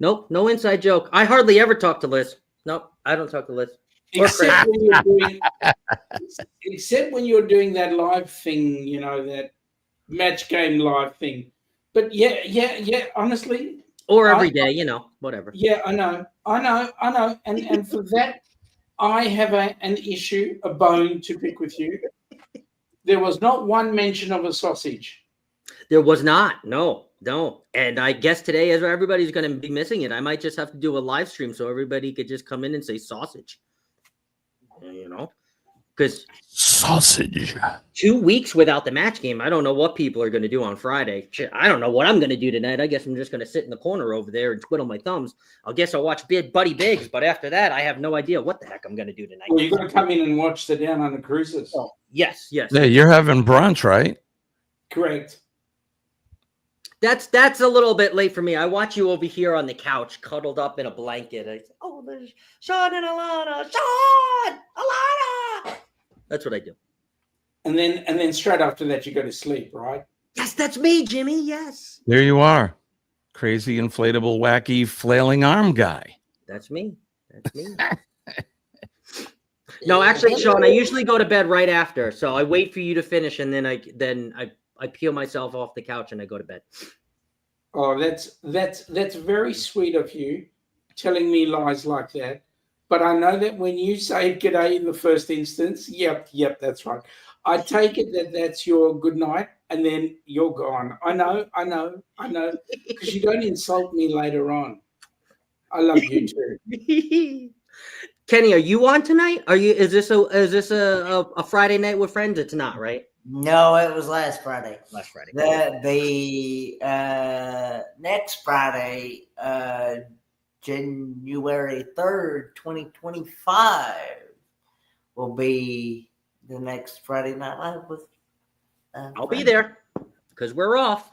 Nope, no inside joke. I hardly ever talk to Liz. Nope, I don't talk to Liz. Except when you're doing that live thing, you know, that match game live thing. But yeah. Honestly, Or every day, you know, whatever. Yeah, I know. And for that, I have an issue, a bone to pick with you. There was not one mention of a sausage. There was not. No. And I guess today, as everybody's going to be missing it, I might just have to do a live stream so everybody could just come in and say sausage. You know, because sausage. 2 weeks without the match game. I don't know what people are going to do on Friday. Shit, I don't know what I'm going to do tonight. I guess I'm just going to sit in the corner over there and twiddle my thumbs. I guess I'll watch Buddy Biggs, but after that, I have no idea what the heck I'm going to do tonight. Well, you're going to come in and watch the Down Under Cruises. Oh, yes. Yeah, you're having brunch, right? Correct. That's a little bit late for me. I watch you over here on the couch, cuddled up in a blanket. There's Sean and Alana. Sean, Alana. That's what I do. And then straight after that, you go to sleep, right? Yes, that's me, Jimmy. Yes. There you are. Crazy, inflatable, wacky, flailing arm guy. That's me. No, actually, Sean, I usually go to bed right after. So I wait for you to finish, and then I peel myself off the couch and I go to bed. Oh, that's very sweet of you, telling me lies like that. But I know that when you say g'day in the first instance, yep, that's right. I take it that that's your good night, and then you're gone. I know, because you don't insult me later on. I love you too. Kenny, are you on tonight? Is this a Friday night with friends? It's not, right? No, it was last Friday. Last Friday. The next Friday, January 3rd, 2025, will be the next Friday Night Live with. I'll be there because we're off.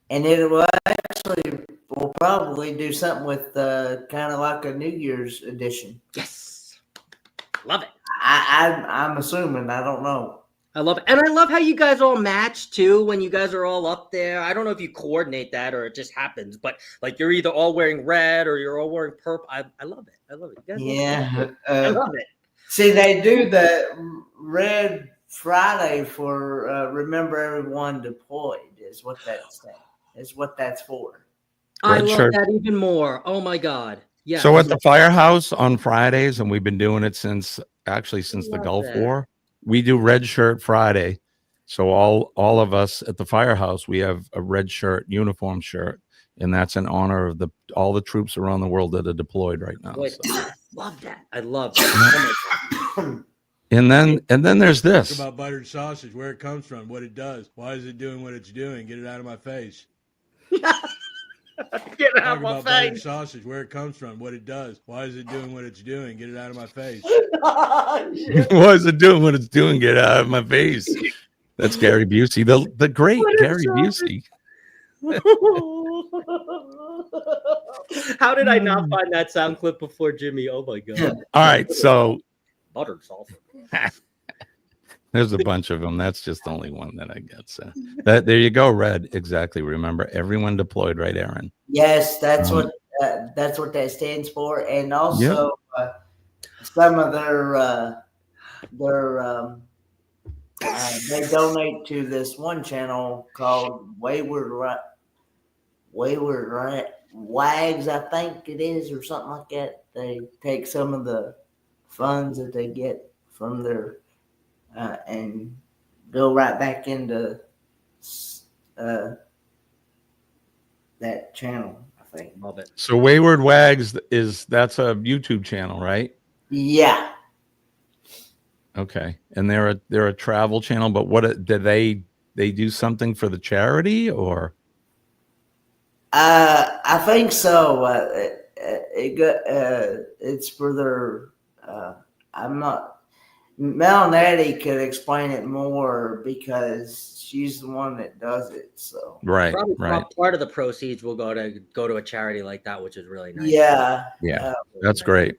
And it will actually, we'll probably do something with kind of like a New Year's edition. Yes. Love it. I'm assuming. I don't know. I love it. And I love how you guys all match too when you guys are all up there. I don't know if you coordinate that or it just happens, but like you're either all wearing red or you're all wearing purple. I love it. I love it. You guys Yeah. I love it. See, they do the Red Friday for Remember Everyone Deployed is what that's for. I Red love shirt. that even more. Oh my God. Yeah. So at the firehouse on Fridays, and we've been doing it since the Gulf that. War, we do Red Shirt Friday. So all of us at the firehouse, we have a red shirt, uniform shirt, and that's in honor of all the troops around the world that are deployed right now. Wait, So. love that. I love that. Oh And then there's this. Talk about buttered sausage, where it comes from, what it does. Why is it doing what it's doing? Get it out of my face. Get Talk out of my about buttered face. sausage, where it comes from, what it does. Why is it doing what it's doing? Get it out of my face. Why is it doing what it's doing? Get out of my face. That's Gary Busey, the great Gary Busey. How did I not find that sound clip before, Jimmy? Oh my God. All right, so Buttered sausage. there's a bunch of them. That's just only one that I get. So there you go, Red. Exactly. Remember, everyone deployed, right, Aaron? Yes, that's what that stands for, and also some of their they donate to this one channel called Wayward Wags, I think it is, or something like that. They take some of the funds that they get from their and go right back into that channel, I think. Love it. So Wayward Wags that's a YouTube channel, right? Yeah. Okay, and they're a travel channel, but what did they do something for the charity or? I think so. It's for their. I'm not. Mel Natty could explain it more because she's the one that does it. So right. Part of the proceeds will go to a charity like that, which is really nice. Yeah. That's great.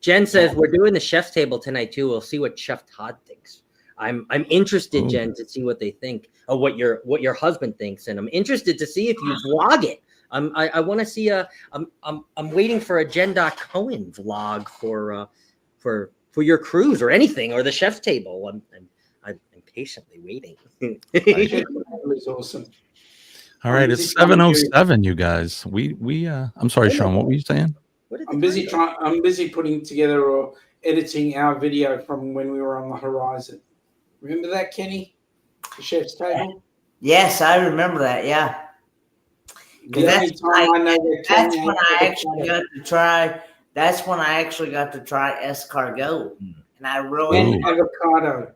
Jen says we're doing the chef's table tonight too. We'll see what Chef Todd thinks. I'm interested, Jen, to see what they think or what your husband thinks, and I'm interested to see if you vlog it. I want to see I'm waiting for a Jen Cohen vlog for your cruise or anything or the chef's table. I'm patiently waiting. It's awesome. All right, it's 7:07, you guys. I'm sorry, Sean, what were you saying? I'm busy putting together or editing our video from when we were on the horizon. Remember that, Kenny? The chef's table? Yes, I remember that. Yeah. That's when I actually got to try. That's when I actually got to try escargot, and I really avocado.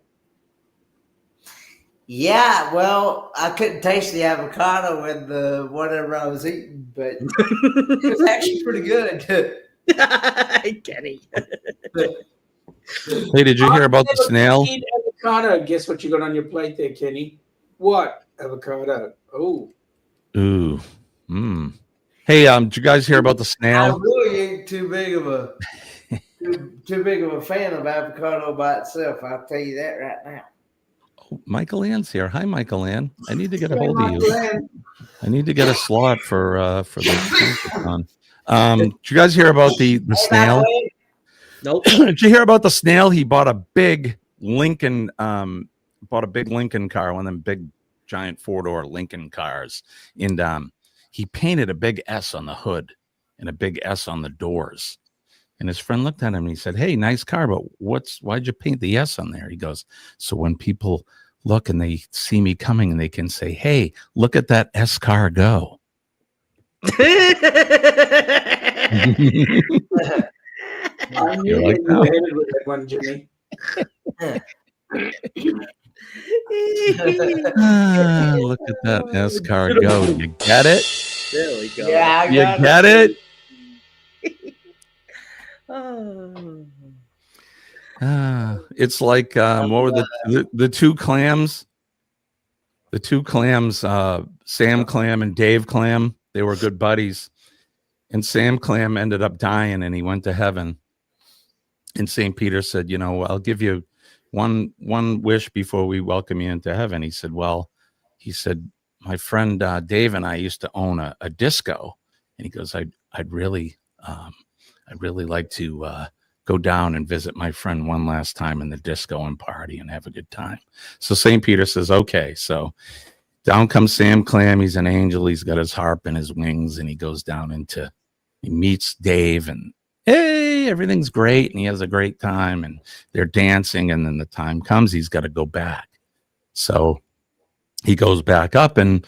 Yeah, well, I couldn't taste the avocado in the whatever I was eating, but it was actually pretty good. Kenny. Hey, did you hear about the snail? Avocado. Guess what you got on your plate there, Kenny? What? Avocado. Oh. Ooh. Mm. Hey, did you guys hear about the I snail? really ain't too big of a fan of avocado by itself. I'll tell you that right now. Oh, Michael Ann's here. Hi, Michael Ann. I need to get a hold of you. I need to get a slot for the did you guys hear about the snail? Nope. Did you hear about the snail? He bought a big Lincoln car, one of them big giant 4-door Lincoln cars, and he painted a big S on the hood and a big S on the doors. And his friend looked at him and he said, "Hey, nice car, but why'd you paint the S on there?" He goes, "So when people look and they see me coming and they can say, 'Hey, look at that S car go.'" I knew like you were headed with that one, Jimmy. Look at that S car go. You get it? There we go. Yeah, You get it? It's like what were the two clams? The two clams, Sam Clam and Dave Clam. They were good buddies, and Sam Clam ended up dying, and he went to heaven. And St. Peter said, "You know, I'll give you one wish before we welcome you into heaven." He said, "My friend Dave and I used to own a disco," and he goes, I'd really like to go down and visit my friend one last time in the disco and party and have a good time." So St. Peter says, "Okay." So down comes Sam Clam. He's an angel. He's got his harp and his wings, and he goes down he meets Dave, and hey, everything's great, and he has a great time, and they're dancing, and then the time comes, he's got to go back. So he goes back up, and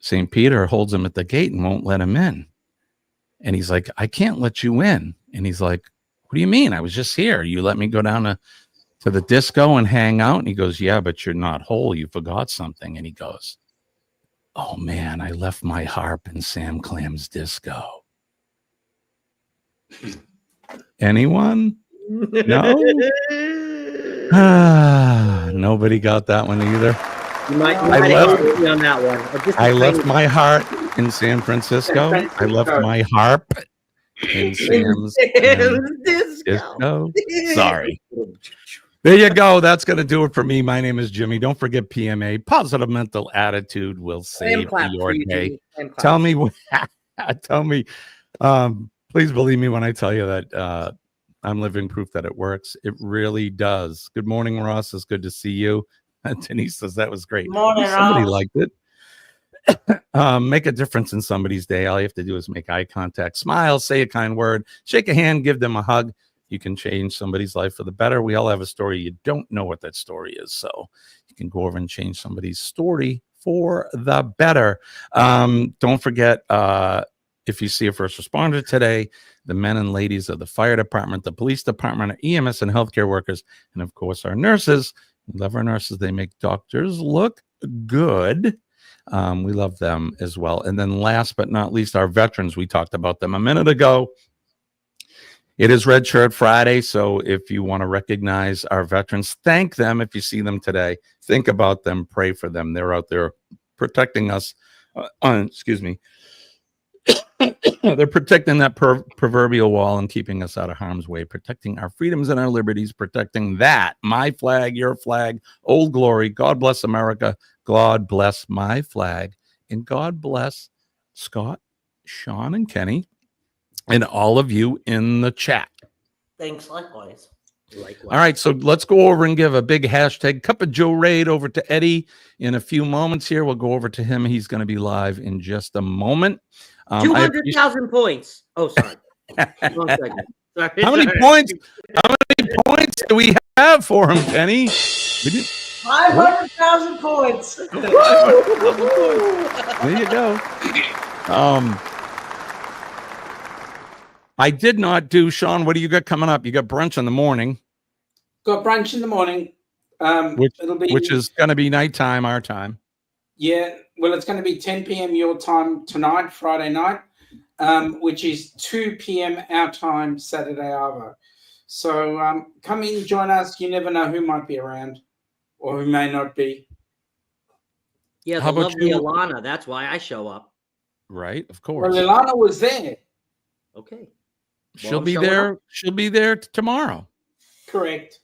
St. Peter holds him at the gate and won't let him in. And he's like, "I can't let you in." And he's like, "What do you mean? I was just here. You let me go down to the disco and hang out?" And he goes, "Yeah, but you're not whole. You forgot something." And he goes, "Oh man, I left my harp in Sam Clam's disco." Anyone? No? Nobody got that one either. You might have me on that one. I left my heart in San Francisco. I left my harp in Sam's disco. Sorry. There you go. That's going to do it for me. My name is Jimmy. Don't forget PMA. Positive mental attitude will save your day. Tell me, please believe me when I tell you that I'm living proof that it works. It really does. Good morning, Ross. It's good to see you. Denise says that was great. Morning, somebody Ross. liked it. Make a difference in somebody's day. All you have to do is make eye contact, smile, say a kind word, shake a hand, give them a hug. You can change somebody's life for the better. We all have a story. You don't know what that story is, so you can go over and change somebody's story for the better. Don't forget, if you see a first responder today, the men and ladies of the fire department, the police department, our EMS and healthcare workers, and of course our nurses. We love our nurses. They make doctors look good. We love them as well. And then last but not least, our veterans. We talked about them a minute ago. It is Red Shirt Friday, so if you want to recognize our veterans, thank them if you see them today. Think about them, pray for them. They're out there protecting us. Excuse me. They're protecting that proverbial wall and keeping us out of harm's way, protecting our freedoms and our liberties, protecting that. My flag, your flag, Old Glory. God bless America. God bless my flag. And God bless Scott, Sean, and Kenny, and all of you in the chat. Thanks, likewise. Likewise. All right, so let's go over and give a big hashtag Cup of Joe Raid over to Eddie in a few moments here. We'll go over to him. He's going to be live in just a moment. 200,000 points. Oh, sorry. Wrong segment. Sorry, How many sorry. points? How many points do we have for him, Kenny? 500,000 points. There you go. I did not do, Sean. What do you got coming up? You got brunch in the morning. Got brunch in the morning. Which is going to be nighttime, our time. Yeah, well, it's going to be 10 p.m. your time tonight, Friday night, which is 2 p.m. our time, Saturday Arvo. So come in, join us. You never know who might be around or who may not be. Yeah, How the about lovely you? Alana. That's why I show up. Right, of course. Well, Ilana was there. Okay. She'll I'm be showing there. up. She'll be there tomorrow. Correct.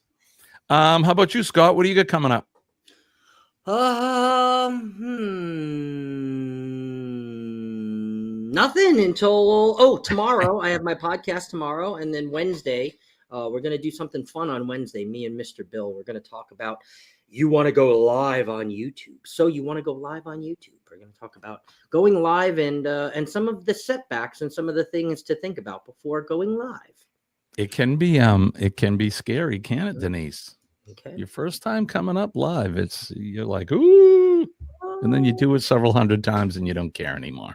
How about you, Scott? What do you got coming up? Nothing until tomorrow. I have my podcast tomorrow, and then Wednesday, we're gonna do something fun on Wednesday. Me and Mr. Bill, we're gonna talk about you want to go live on YouTube. So you want to go live on YouTube? We're gonna talk about going live and some of the setbacks and some of the things to think about before going live. It can be scary, can't it, Denise? Okay. Your first time coming up live, you're like, ooh, and then you do it several hundred times and you don't care anymore.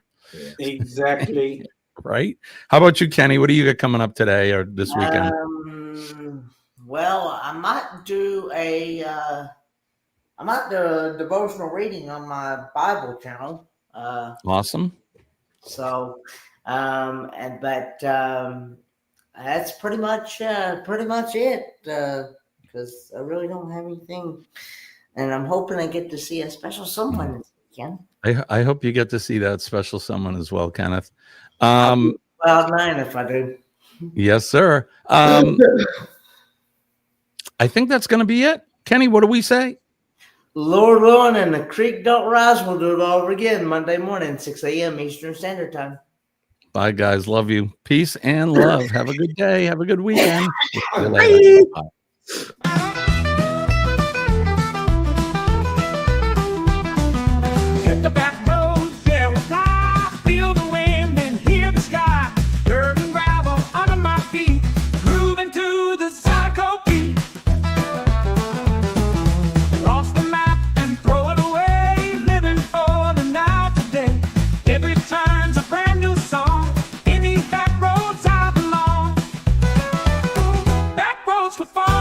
Exactly. Right? How about you, Kenny? What do you got coming up today or this weekend? Well, I might do a devotional reading on my Bible channel. Awesome. So, that's pretty much it. Because I really don't have anything, and I'm hoping I get to see a special someone this weekend. I hope you get to see that special someone as well, Kenneth. I'll be Cloud 9 if I do. Yes, sir. I think that's going to be it. Kenny, what do we say? Lord willing, and the creek don't rise, we'll do it all over again Monday morning, 6 a.m. Eastern Standard Time. Bye, guys. Love you. Peace and love. Have a good day. Have a good weekend. See you later. Bye. Hit the back roads, there we fly. Feel the wind and hear the sky. Dirt and gravel under my feet. Grooving to the psycho beat. Lost the map and throw it away. Living for the now today. Every turn's a brand new song. In these back roads I belong. Back roads for fun.